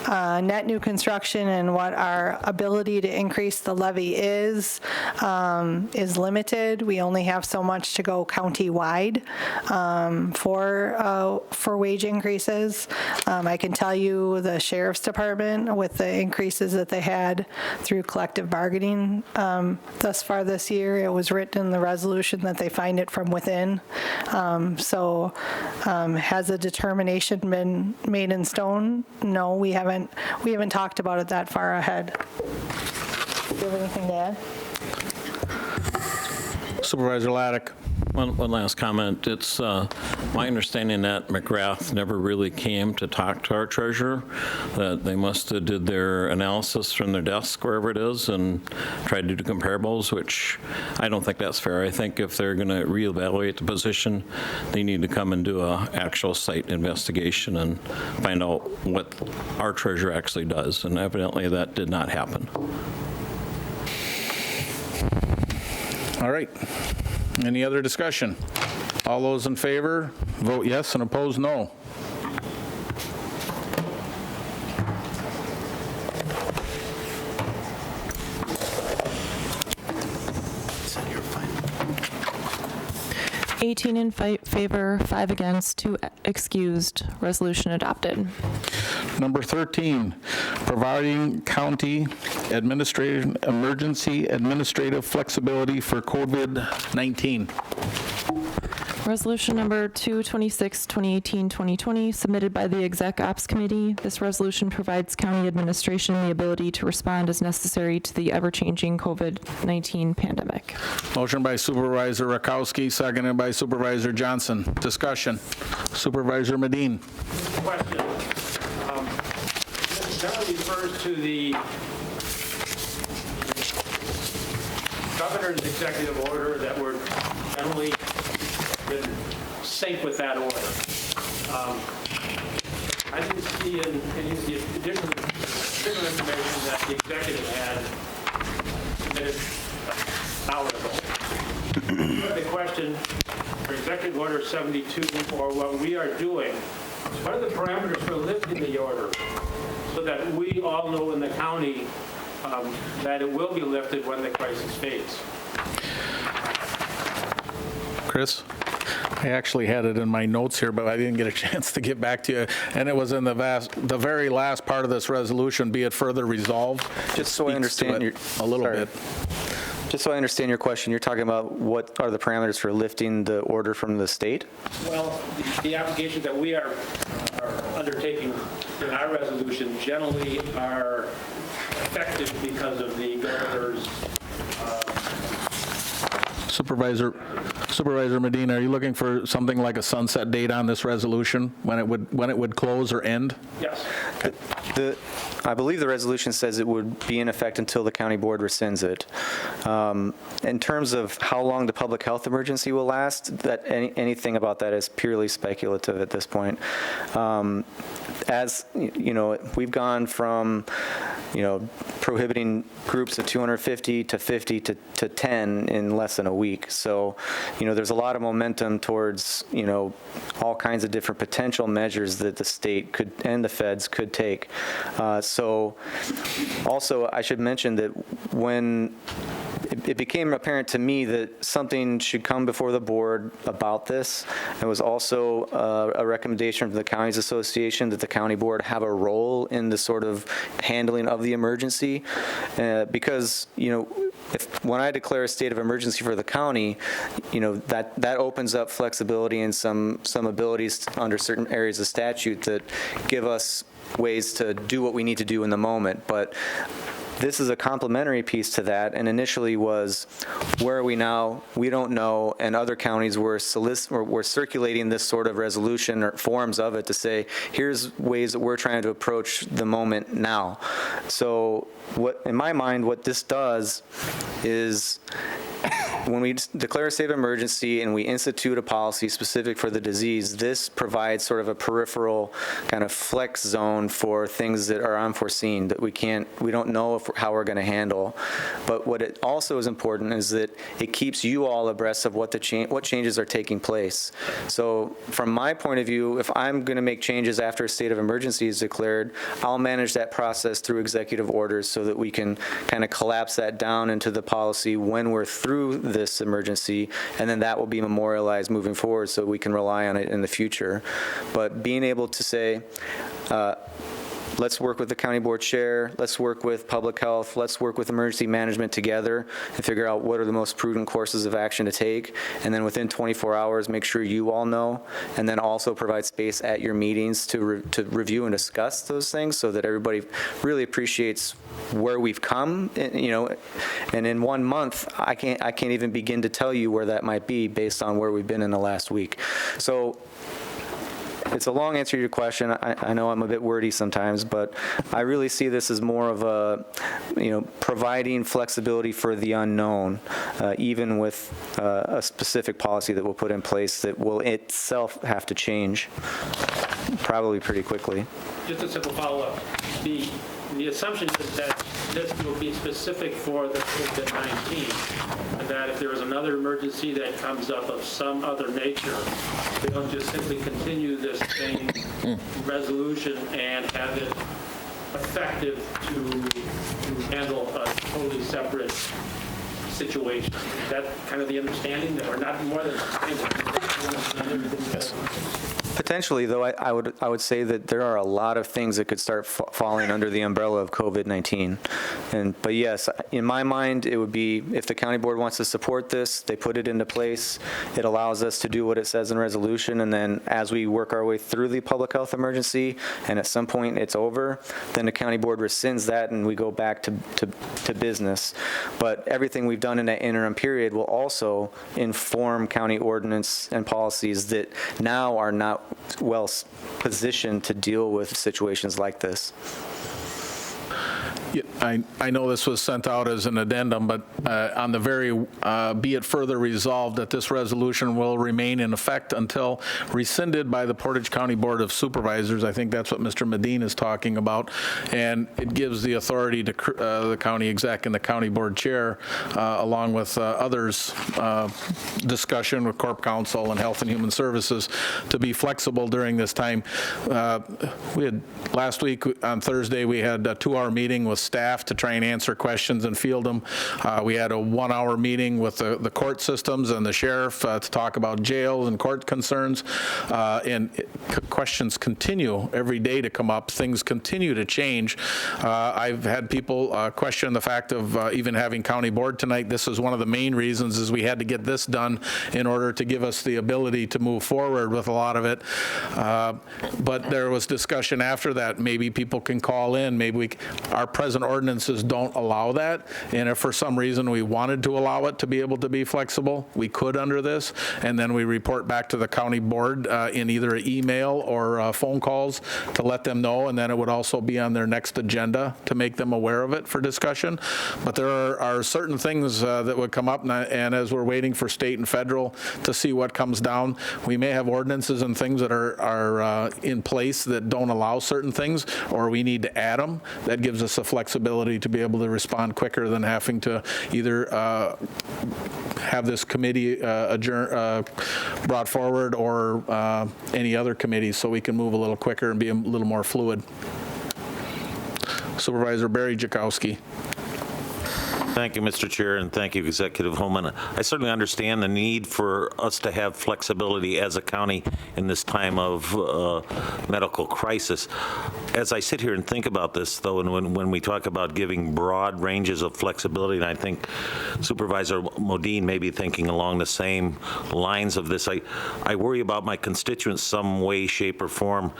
net new construction and what our ability to increase the levy is limited. We only have so much to go county-wide for wage increases. I can tell you the Sheriff's Department, with the increases that they had through collective bargaining thus far this year, it was written in the resolution that they find it from within. Has a determination been made in stone? No, we haven't talked about it that far ahead. Do you have anything to add? Supervisor Laddick. One last comment. It's my understanding that McGrath never really came to talk to our treasurer, that they must have did their analysis from their desk, wherever it is, and tried to do comparables, which I don't think that's fair. I think if they're going to reevaluate the position, they need to come and do an actual site investigation and find out what our treasurer actually does, and evidently that did not happen. All right. Any other discussion? All those in favor, vote yes, and opposed, no. $18 in favor, 5 against, 2 excused. Resolution adopted. Number 13, providing county emergency administrative flexibility for COVID-19. Resolution number 226, 2018-2020, submitted by the Exec Ops Committee. This resolution provides county administration the ability to respond as necessary to the ever-changing COVID-19 pandemic. Motion by Supervisor Rakowski, seconded by Supervisor Johnson. Discussion. Supervisor Medine. Question. That refers to the governor's executive order that we're generally in sync with that order. I didn't see in any of the additional information that the executive had submitted an hour ago. The question for Executive Order 72, or what we are doing, what are the parameters for lifting the order so that we all know in the county that it will be lifted when the crisis fades? Chris? I actually had it in my notes here, but I didn't get a chance to get back to you. And it was in the very last part of this resolution, be it further resolved. Just so I understand a little bit. Just so I understand your question, you're talking about what are the parameters for lifting the order from the state? Well, the applications that we are undertaking in our resolution generally are effective because of the governor's Supervisor Medina, are you looking for something like a sunset date on this resolution, when it would close or end? Yes. I believe the resolution says it would be in effect until the county board rescinds it. In terms of how long the public health emergency will last, anything about that is purely speculative at this point. As you know, we've gone from prohibiting groups of 250 to 50 to 10 in less than a week. So, there's a lot of momentum towards, all kinds of different potential measures that the state could and the feds could take. So also, I should mention that when it became apparent to me that something should come before the board about this. It was also a recommendation from the Counties Association that the county board have a role in the sort of handling of the emergency, because, when I declare a state of emergency for the county, that opens up flexibility and some abilities under certain areas of statute that give us ways to do what we need to do in the moment. But this is a complementary piece to that, and initially was, where are we now? We don't know, and other counties were circulating this sort of resolution or forms of it to say, here's ways that we're trying to approach the moment now. So in my mind, what this does is, when we declare a state of emergency and we institute a policy specific for the disease, this provides sort of a peripheral kind of flex zone for things that are unforeseen that we don't know how we're going to handle. But what it also is important is that it keeps you all abreast of what changes are taking place. So from my point of view, if I'm going to make changes after a state of emergency is declared, I'll manage that process through executive orders so that we can kind of collapse that down into the policy when we're through this emergency, and then that will be memorialized moving forward so we can rely on it in the future. But being able to say, let's work with the county board chair, let's work with public health, let's work with emergency management together and figure out what are the most prudent courses of action to take, and then within 24 hours make sure you all know, and then also provide space at your meetings to review and discuss those things so that everybody really appreciates where we've come, and in 1 month I can't even begin to tell you where that might be based on where we've been in the last week. So it's a long answer to your question. I know I'm a bit wordy sometimes, but I really see this as more of a, providing flexibility for the unknown, even with a specific policy that we'll put in place that will itself have to change probably pretty quickly. Just a simple follow-up. The assumption is that this will be specific for the COVID-19, and that if there is another emergency that comes up of some other nature, they don't just simply continue this same resolution and have it effective to handle a totally separate situation. Is that kind of the understanding, that we're not more than Potentially, though, I would say that there are a lot of things that could start falling under the umbrella of COVID-19. But yes, in my mind, it would be, if the county board wants to support this, they put it into place. It allows us to do what it says in resolution, and then as we work our way through the public health emergency, and at some point it's over, then the county board rescinds that and we go back to business. But everything we've done in that interim period will also inform county ordinance and policies that now are not well positioned to deal with situations like this. I know this was sent out as an addendum, but on the very, be it further resolved that this resolution will remain in effect until rescinded by the Portage County Board of Supervisors. I think that's what Mr. Medina is talking about. And it gives the authority to the county exec and the county board chair, along with others, discussion with Corp Counsel and Health and Human Services, to be flexible during this time. We had last week on Thursday, we had a 2-hour meeting with staff to try and answer questions and field them. We had a 1-hour meeting with the court systems and the sheriff to talk about jails and court concerns. And questions continue every day to come up. Things continue to change. I've had people question the fact of even having county board tonight. This is one of the main reasons is we had to get this done in order to give us the ability to move forward with a lot of it. But there was discussion after that. Maybe people can call in. Maybe our present ordinances don't allow that, and if for some reason we wanted to allow it to be able to be flexible, we could under this, and then we report back to the county board in either an email or phone calls to let them know, and then it would also be on their next agenda to make them aware of it for discussion. But there are certain things that would come up, and as we're waiting for state and federal to see what comes down, we may have ordinances and things that are in place that don't allow certain things, or we need to add them. That gives us a flexibility to be able to respond quicker than having to either have this committee brought forward or any other committee, so we can move a little quicker and be a little more fluid. Supervisor Barry Jakowski. Thank you, Mr. Chair, and thank you, Executive Holman. I certainly understand the need for us to have flexibility as a county in this time of medical crisis. As I sit here and think about this, though, and when we talk about giving broad ranges of flexibility, and I think Supervisor Modine may be thinking along the same lines of this, I worry about my constituents some way, shape, or form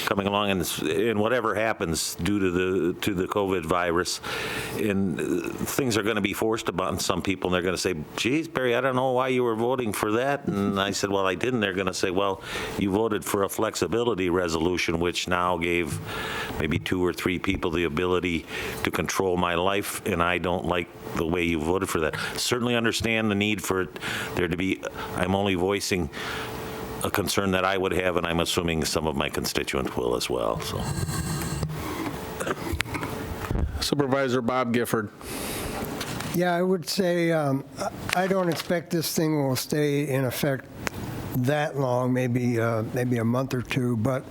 coming along, and whatever happens due to the COVID virus, and things are going to be forced upon some people, and they're going to say, geez, Barry, I don't know why you were voting for that. And I said, well, I didn't. They're going to say, well, you voted for a flexibility resolution, which now gave maybe 2 or 3 people the ability to control my life, and I don't like the way you voted for that. Certainly understand the need for there to be, I'm only voicing a concern that I would have, and I'm assuming some of my constituents will as well. So, Supervisor Bob Gifford. Yeah, I would say I don't expect this thing will stay in effect that long, maybe a month or 2, but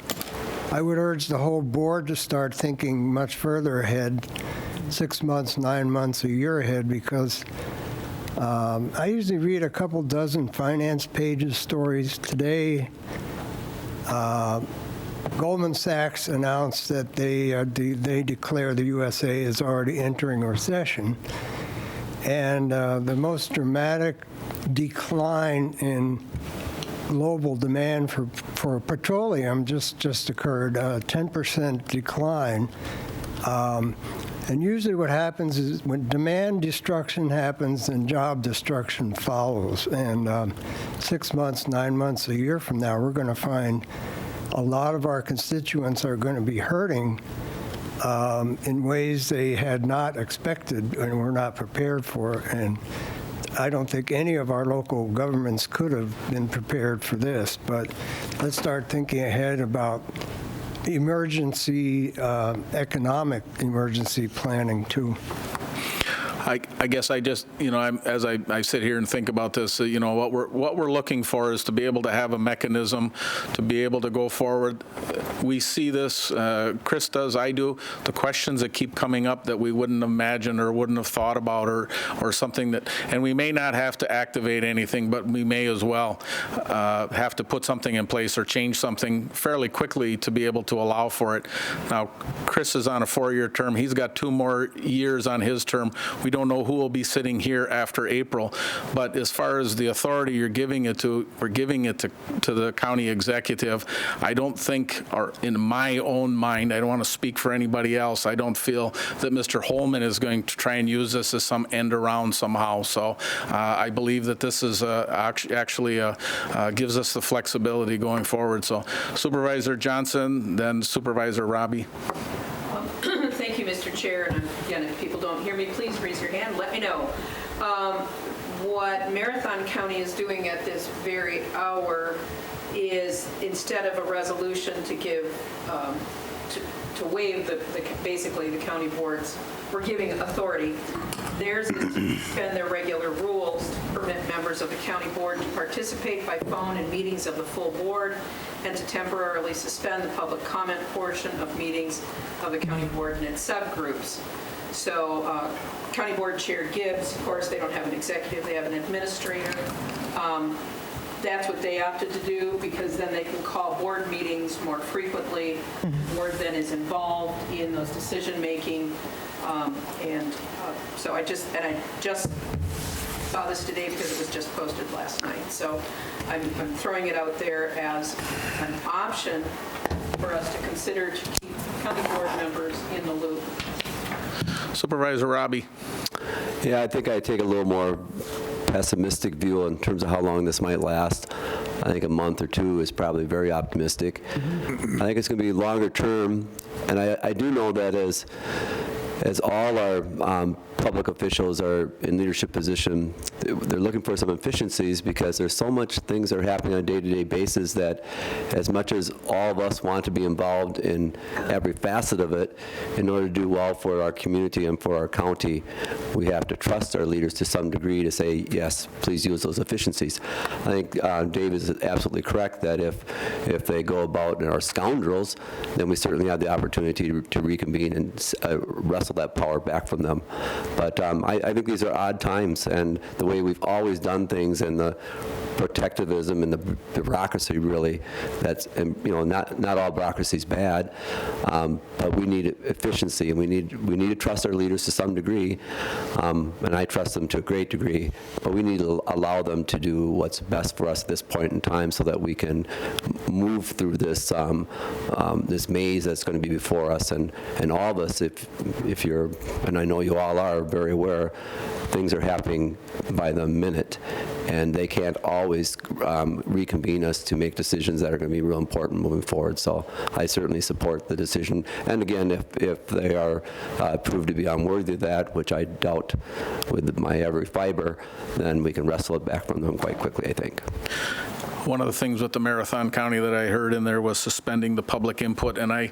I would urge the whole board to start thinking much further ahead, 6 months, 9 months, a year ahead, because I usually read a couple dozen finance pages stories. Today, Goldman Sachs announced that they declare the USA is already entering a recession. And the most dramatic decline in global demand for petroleum just occurred, 10% decline. And usually what happens is when demand destruction happens, then job destruction follows. And 6 months, 9 months, a year from now, we're going to find a lot of our constituents are going to be hurting in ways they had not expected and were not prepared for. And I don't think any of our local governments could have been prepared for this. But let's start thinking ahead about emergency, economic emergency planning too. I guess I just, as I sit here and think about this, what we're looking for is to be able to have a mechanism to be able to go forward. We see this, Chris does, I do, the questions that keep coming up that we wouldn't imagine or wouldn't have thought about or something that, and we may not have to activate anything, but we may as well have to put something in place or change something fairly quickly to be able to allow for it. Now, Chris is on a 4-year term. He's got 2 more years on his term. We don't know who will be sitting here after April, but as far as the authority you're giving it to, we're giving it to the county executive. I don't think, or in my own mind, I don't want to speak for anybody else, I don't feel that Mr. Holman is going to try and use this as some end around somehow. So I believe that this is actually gives us the flexibility going forward. So Supervisor Johnson, then Supervisor Robbie. Thank you, Mr. Chair. And again, if people don't hear me, please raise your hand. Let me know. What Marathon County is doing at this very hour is, instead of a resolution to give, to waive basically the county boards, we're giving authority. Theirs is to suspend their regular rules to permit members of the county board to participate by phone in meetings of the full board, and to temporarily suspend the public comment portion of meetings of the county board and its subgroups. So County Board Chair Gibbs, of course, they don't have an executive, they have an administrator. That's what they opted to do, because then they can call board meetings more frequently. The board then is involved in those decision-making. So I just saw this today because it was just posted last night. So I'm throwing it out there as an option for us to consider to keep county board members in the loop. Supervisor Robbie. Yeah, I think I take a little more pessimistic view in terms of how long this might last. I think a month or 2 is probably very optimistic. I think it's going to be longer term, and I do know that as all our public officials are in leadership position, they're looking for some efficiencies, because there's so much things that are happening on a day-to-day basis that, as much as all of us want to be involved in every facet of it, in order to do well for our community and for our county, we have to trust our leaders to some degree to say, yes, please use those efficiencies. I think Dave is absolutely correct that if they go about and are scoundrels, then we certainly have the opportunity to reconvene and wrestle wrestle that power back from them. But I think these are odd times, and the way we've always done things and the protectivism and the bureaucracy, really, that's, not all bureaucracy is bad, but we need efficiency, and we need to trust our leaders to some degree, and I trust them to a great degree, but we need to allow them to do what's best for us at this point in time so that we can move through this this maze that's going to be before us. And all of us, if you're, and I know you all are very aware, things are happening by the minute, and they can't always reconvene us to make decisions that are going to be real important moving forward. So I certainly support the decision. And again, if they are proved to be unworthy of that, which I doubt with my every fiber, then we can wrestle it back from them quite quickly, I think. One of the things with the Marathon County that I heard in there was suspending the public input, and I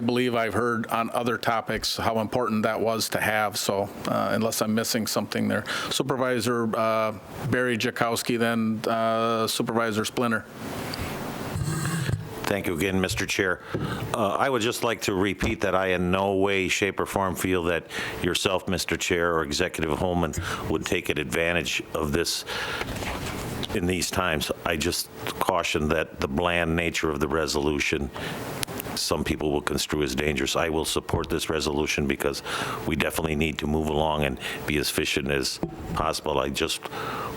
believe I've heard on other topics how important that was to have, so unless I'm missing something there. Supervisor Barry Jakowski, then Supervisor Splinter. Thank you again, Mr. Chair. I would just like to repeat that I in no way, shape, or form feel that yourself, Mr. Chair, or Executive Holman would take advantage of this in these times. I just caution that the bland nature of the resolution, some people will construe as dangerous. I will support this resolution because we definitely need to move along and be as efficient as possible. I just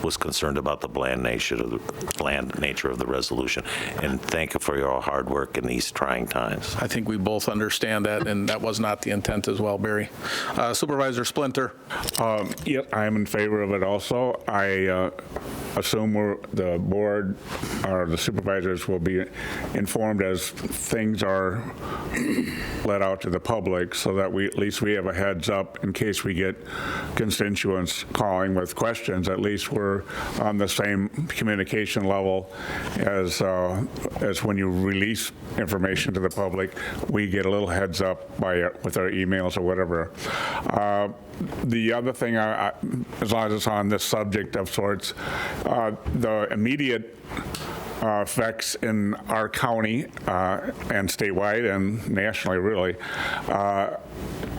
was concerned about the bland nature of the resolution. And thank you for your hard work in these trying times. I think we both understand that, and that was not the intent as well, Barry. Supervisor Splinter. Yep, I am in favor of it also. I assume the board or the supervisors will be informed as things are let out to the public, so that at least we have a heads up in case we get constituents calling with questions. At least we're on the same communication level as when you release information to the public. We get a little heads up with our emails or whatever. The other thing, as long as it's on this subject of sorts, the immediate effects in our county and statewide and nationally, really,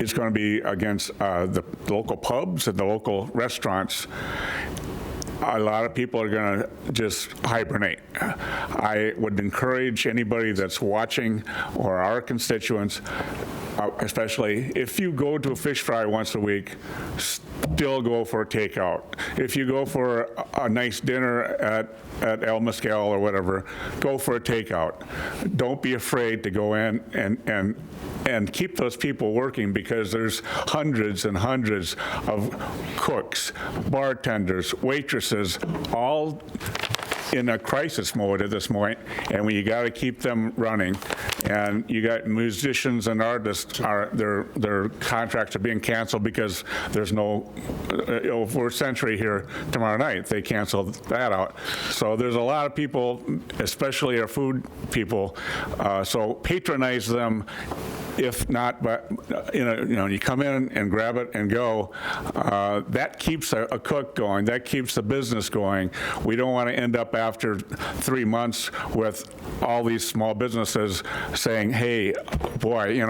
is going to be against the local pubs and the local restaurants. A lot of people are going to just hibernate. I would encourage anybody that's watching, or our constituents, especially, if you go to a fish fry once a week, still go for a takeout. If you go for a nice dinner at El Mezcal or whatever, go for a takeout. Don't be afraid to go in and keep those people working, because there's hundreds and hundreds of cooks, bartenders, waitresses, all in a crisis mode at this point, and you got to keep them running. And you got musicians and artists, their contracts are being canceled because there's no for Century here tomorrow night. They canceled that out. So there's a lot of people, especially our food people. So patronize them. If not, but you come in and grab it and go. That keeps a cook going. That keeps the business going. We don't want to end up after 3 months with all these small businesses saying, "Hey, boy,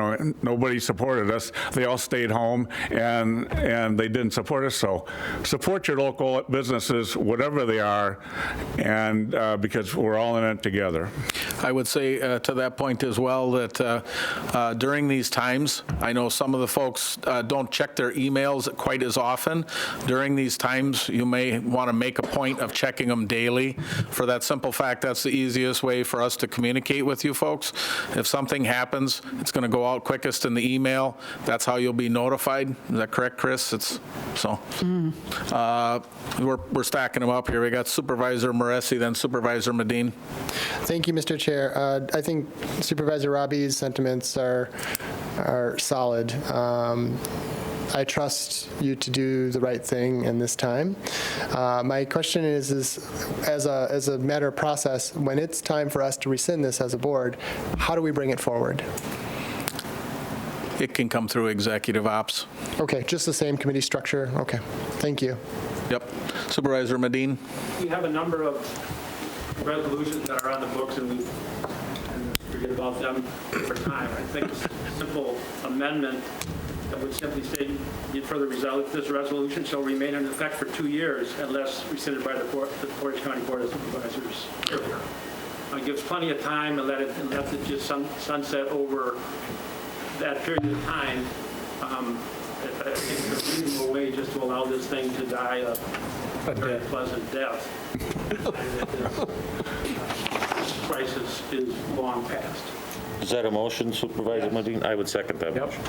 nobody supported us. They all stayed home and they didn't support us." So support your local businesses, whatever they are, and because we're all in it together. I would say to that point as well that during these times, I know some of the folks don't check their emails quite as often. During these times, you may want to make a point of checking them daily, for that simple fact that's the easiest way for us to communicate with you folks. If something happens, it's going to go out quickest in the email. That's how you'll be notified. Is that correct, Chris? We're stacking them up here. We got Supervisor Moresi, then Supervisor Medine. Thank you, Mr. Chair. I think Supervisor Robbie's sentiments are solid. I trust you to do the right thing in this time. My question is as a matter of process, when it's time for us to rescind this as a board, how do we bring it forward? It can come through executive ops. Okay, just the same committee structure. Okay, thank you. Yep. Supervisor Medine. We have a number of resolutions that are on the books, and we forget about them over time. I think a simple amendment that would simply state, be it further resolved, this resolution shall remain in effect for 2 years unless rescinded by the Portage County Board of Supervisors earlier. It gives plenty of time and lets it just sunset over that period of time. I think it's a reasonable way just to allow this thing to die a very pleasant death. This crisis is long past. Is that a motion, Supervisor Medina? I would second that motion.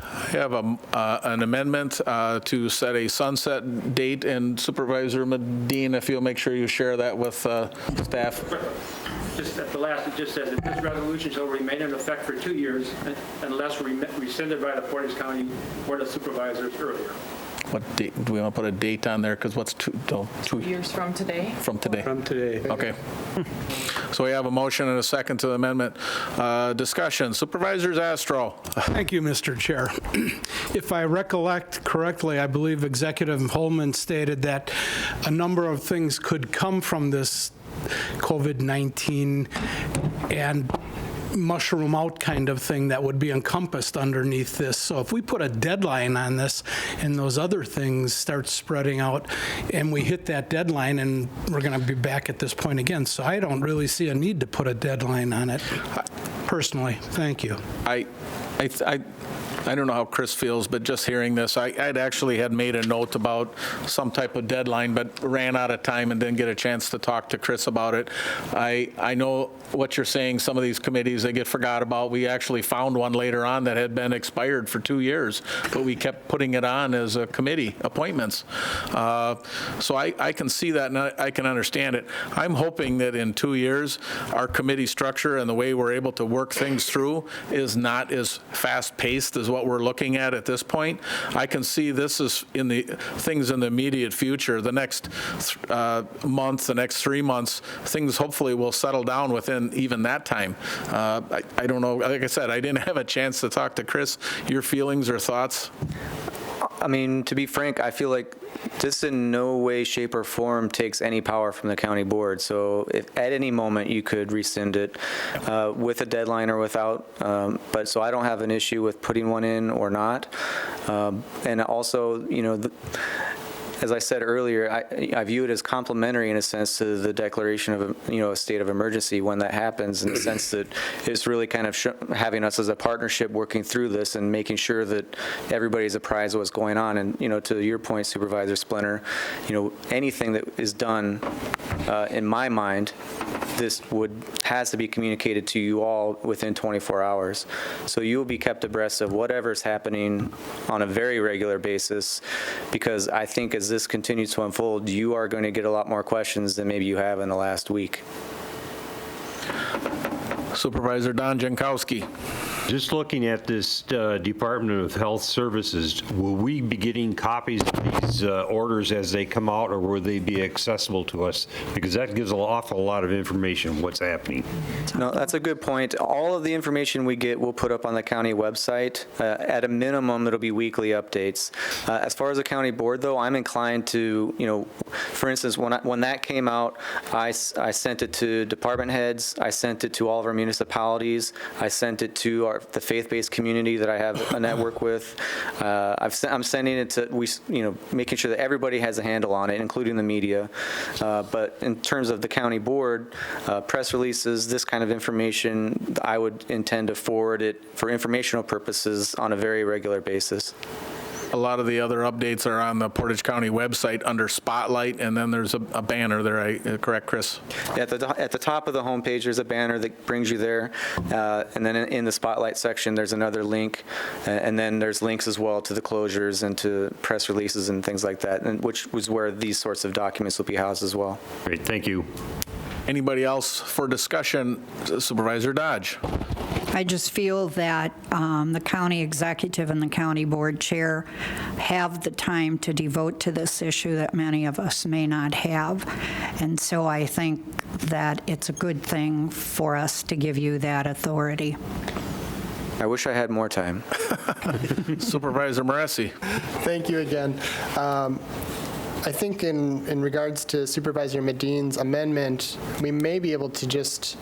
I have an amendment to set a sunset date, and Supervisor Medina, if you'll make sure you share that with staff. Just at the last, it just says that this resolution shall remain in effect for 2 years unless rescinded by the Portage County Board of Supervisors earlier. What date, do we want to put a date on there? Because what's 2 years from today? From today. From today. Okay. So we have a motion and a second to the amendment. Discussion. Supervisors Astro. Thank you, Mr. Chair. If I recollect correctly, I believe Executive Holman stated that a number of things could come from this COVID-19 and mushroom out kind of thing that would be encompassed underneath this. So if we put a deadline on this and those other things start spreading out and we hit that deadline, and we're going to be back at this point again. So I don't really see a need to put a deadline on it personally. Thank you. I don't know how Chris feels, but just hearing this, I'd actually had made a note about some type of deadline, but ran out of time and didn't get a chance to talk to Chris about it. I know what you're saying, some of these committees, they get forgot about. We actually found one later on that had been expired for 2 years, but we kept putting it on as a committee appointments. So I can see that and I can understand it. I'm hoping that in 2 years, our committee structure and the way we're able to work things through is not as fast-paced as what we're looking at this point. I can see this is in the things in the immediate future. The next month, the next 3 months, things hopefully will settle down within even that time. I don't know. Like I said, I didn't have a chance to talk to Chris. Your feelings or thoughts? I mean, to be frank, I feel like this in no way, shape, or form takes any power from the county board. So if at any moment you could rescind it with a deadline or without, but so I don't have an issue with putting one in or not. And also, you know, as I said earlier, I view it as complementary in a sense to the declaration of a state of emergency when that happens, in the sense that it's really kind of having us as a partnership working through this and making sure that everybody's apprised of what's going on. And to your point, Supervisor Splinter, anything that is done, in my mind, this has to be communicated to you all within 24 hours. So you will be kept abreast of whatever's happening on a very regular basis, because I think as this continues to unfold, you are going to get a lot more questions than maybe you have in the last week. Supervisor Don Jankowski. Just looking at this Department of Health Services, will we be getting copies of these orders as they come out, or will they be accessible to us? Because that gives an awful lot of information what's happening. No, that's a good point. All of the information we get, we'll put up on the county website. At a minimum, it'll be weekly updates. As far as the county board, though, I'm inclined to, for instance, when that came out, I sent it to department heads. I sent it to all of our municipalities. I sent it to the faith-based community that I have a network with. I'm sending it to making sure that everybody has a handle on it, including the media. But in terms of the county board, press releases, this kind of information, I would intend to forward it for informational purposes on a very regular basis. A lot of the other updates are on the Portage County website under Spotlight, and then there's a banner there, correct, Chris? At the top of the homepage, there's a banner that brings you there, and then in the Spotlight section, there's another link, and then there's links as well to the closures and to press releases and things like that, and which was where these sorts of documents will be housed as well. Great, thank you. Anybody else for discussion? Supervisor Dodge. I just feel that the county executive and the county board chair have the time to devote to this issue that many of us may not have. And so I think that it's a good thing for us to give you that authority. I wish I had more time. Supervisor Moresi. Thank you again. I think in regards to Supervisor Medina's amendment, we may be able to just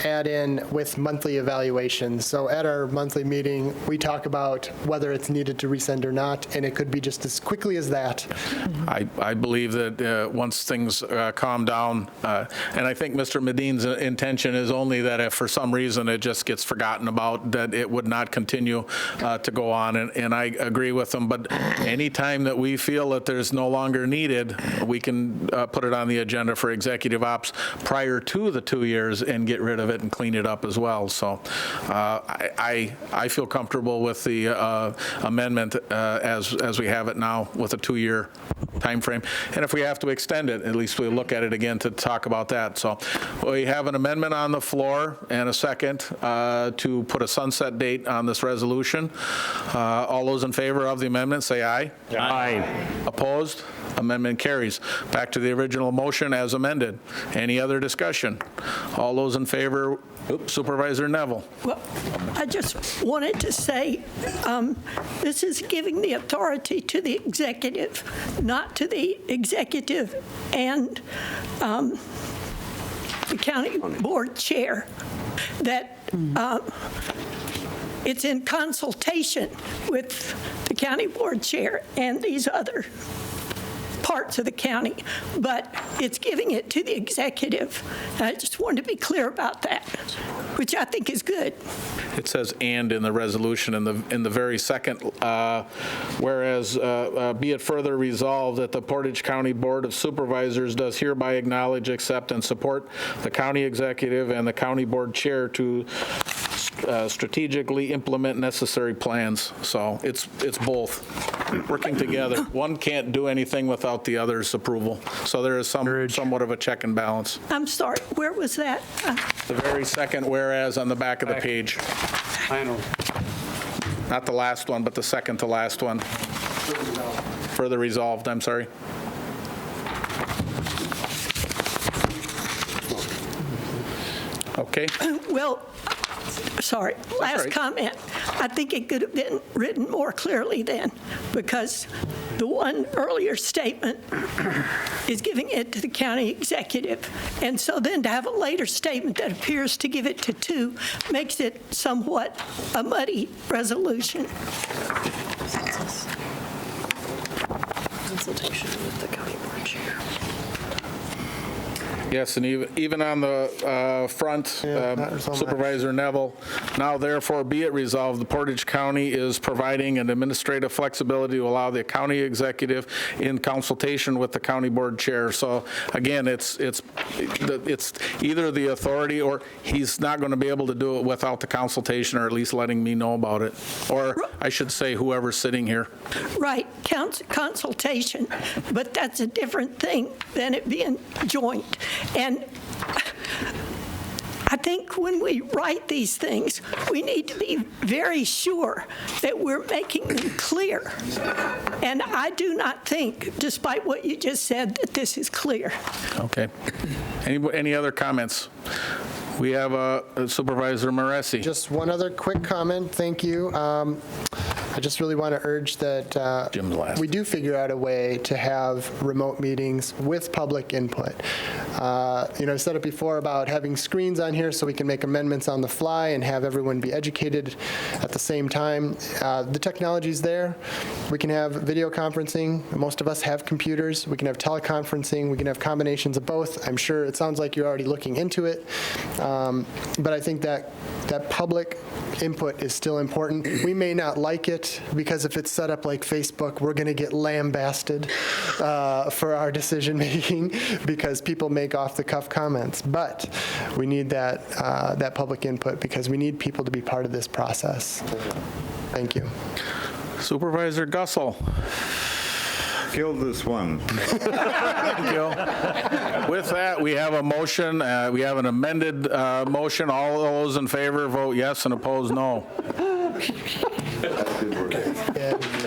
add in with monthly evaluations. So at our monthly meeting, we talk about whether it's needed to resend or not, and it could be just as quickly as that. I believe that once things calm down, and I think Mr. Medin's intention is only that if for some reason it just gets forgotten about, that it would not continue to go on, and I agree with him. But anytime that we feel that there's no longer needed, we can put it on the agenda for executive ops prior to the 2 years and get rid of it and clean it up as well. So I feel comfortable with the amendment as we have it now with a 2-year time frame. And if we have to extend it, at least we'll look at it again to talk about that. So we have an amendment on the floor and a second to put a sunset date on this resolution. All those in favor of the amendment, say aye. Aye. Opposed? Amendment carries. Back to the original motion as amended. Any other discussion? All those in favor, Supervisor Neville. Well, I just wanted to say this is giving the authority to the executive, not to the executive and the county board chair, that it's in consultation with the county board chair and these other parts of the county, but it's giving it to the executive. And I just wanted to be clear about that, which I think is good. It says "and" in the resolution in the very second, whereas be it further resolved that the Portage County Board of Supervisors does hereby acknowledge, accept, and support the county executive and the county board chair to strategically implement necessary plans. So it's both working together. One can't do anything without the other's approval. So there is somewhat of a check and balance. I'm sorry, where was that? The very second whereas on the back of the page. Final. Not the last one, but the second to last one. Further resolved, I'm sorry. Okay. Well, sorry, last comment. I think it could have been written more clearly then, because the one earlier statement is giving it to the county executive. And so then to have a later statement that appears to give it to two makes it somewhat a muddy resolution. Consultation with the county board chair. Yes, and even on the front, Supervisor Neville, now therefore be it resolved, the Portage County is providing an administrative flexibility to allow the county executive in consultation with the county board chair. So again, it's either the authority or he's not going to be able to do it without the consultation, or at least letting me know about it. Or I should say whoever's sitting here. Right, consultation, but that's a different thing than it being joint. And I think when we write these things, we need to be very sure that we're making them clear. And I do not think, despite what you just said, that this is clear. Okay. Any other comments? We have Supervisor Moresi. Just one other quick comment. Thank you. I just really want to urge that we do figure out a way to have remote meetings with public input. I said it before about having screens on here so we can make amendments on the fly and have everyone be educated at the same time. The technology's there. We can have video conferencing. Most of us have computers. We can have teleconferencing. We can have combinations of both. I'm sure it sounds like you're already looking into it. But I think that public input is still important. We may not like it because if it's set up like Facebook, we're going to get lambasted for our decision making because people make off-the-cuff comments. But we need that public input because we need people to be part of this process. Thank you. Supervisor Gussel. Kill this one. Thank you. With that, we have a motion. We have an amended motion. All those in favor vote yes and opposed no. A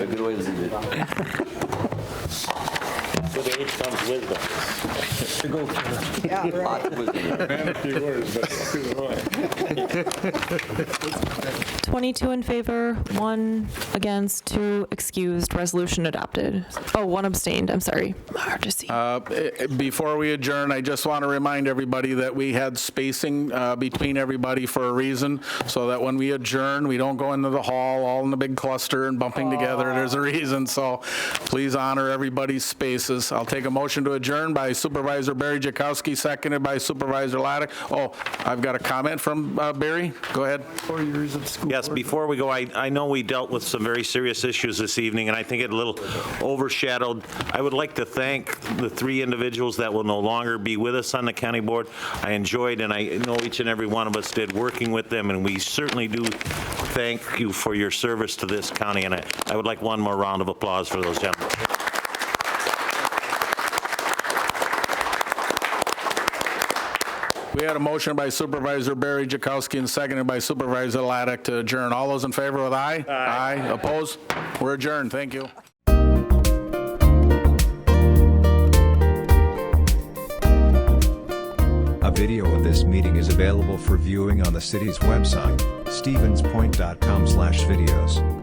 good way to do it. With age comes wisdom. Yeah, right. Man, a few words, but too much. 22 in favor, 1 against, 2 excused, resolution adopted. Oh, 1 abstained, I'm sorry. Hard to see. Before we adjourn, I just want to remind everybody that we had spacing between everybody for a reason, so that when we adjourn, we don't go into the hall all in a big cluster and bumping together. There's a reason, so please honor everybody's spaces. I'll take a motion to adjourn by Supervisor Barry Jakowski, seconded by Supervisor Laddick. Oh, I've got a comment from Barry. Go ahead. 4 years of school. Yes, before we go, I know we dealt with some very serious issues this evening, and I think it a little overshadowed. I would like to thank the 3 individuals that will no longer be with us on the county board. I enjoyed, and I know each and every one of us did, working with them, and we certainly do thank you for your service to this county, and I would like one more round of applause for those gentlemen. We had a motion by Supervisor Barry Jakowski and seconded by Supervisor Laddick to adjourn. All those in favor with aye? Aye. Opposed? We're adjourned. Thank you. A video of this meeting is available for viewing on the city's website, stevenspoint.com/videos.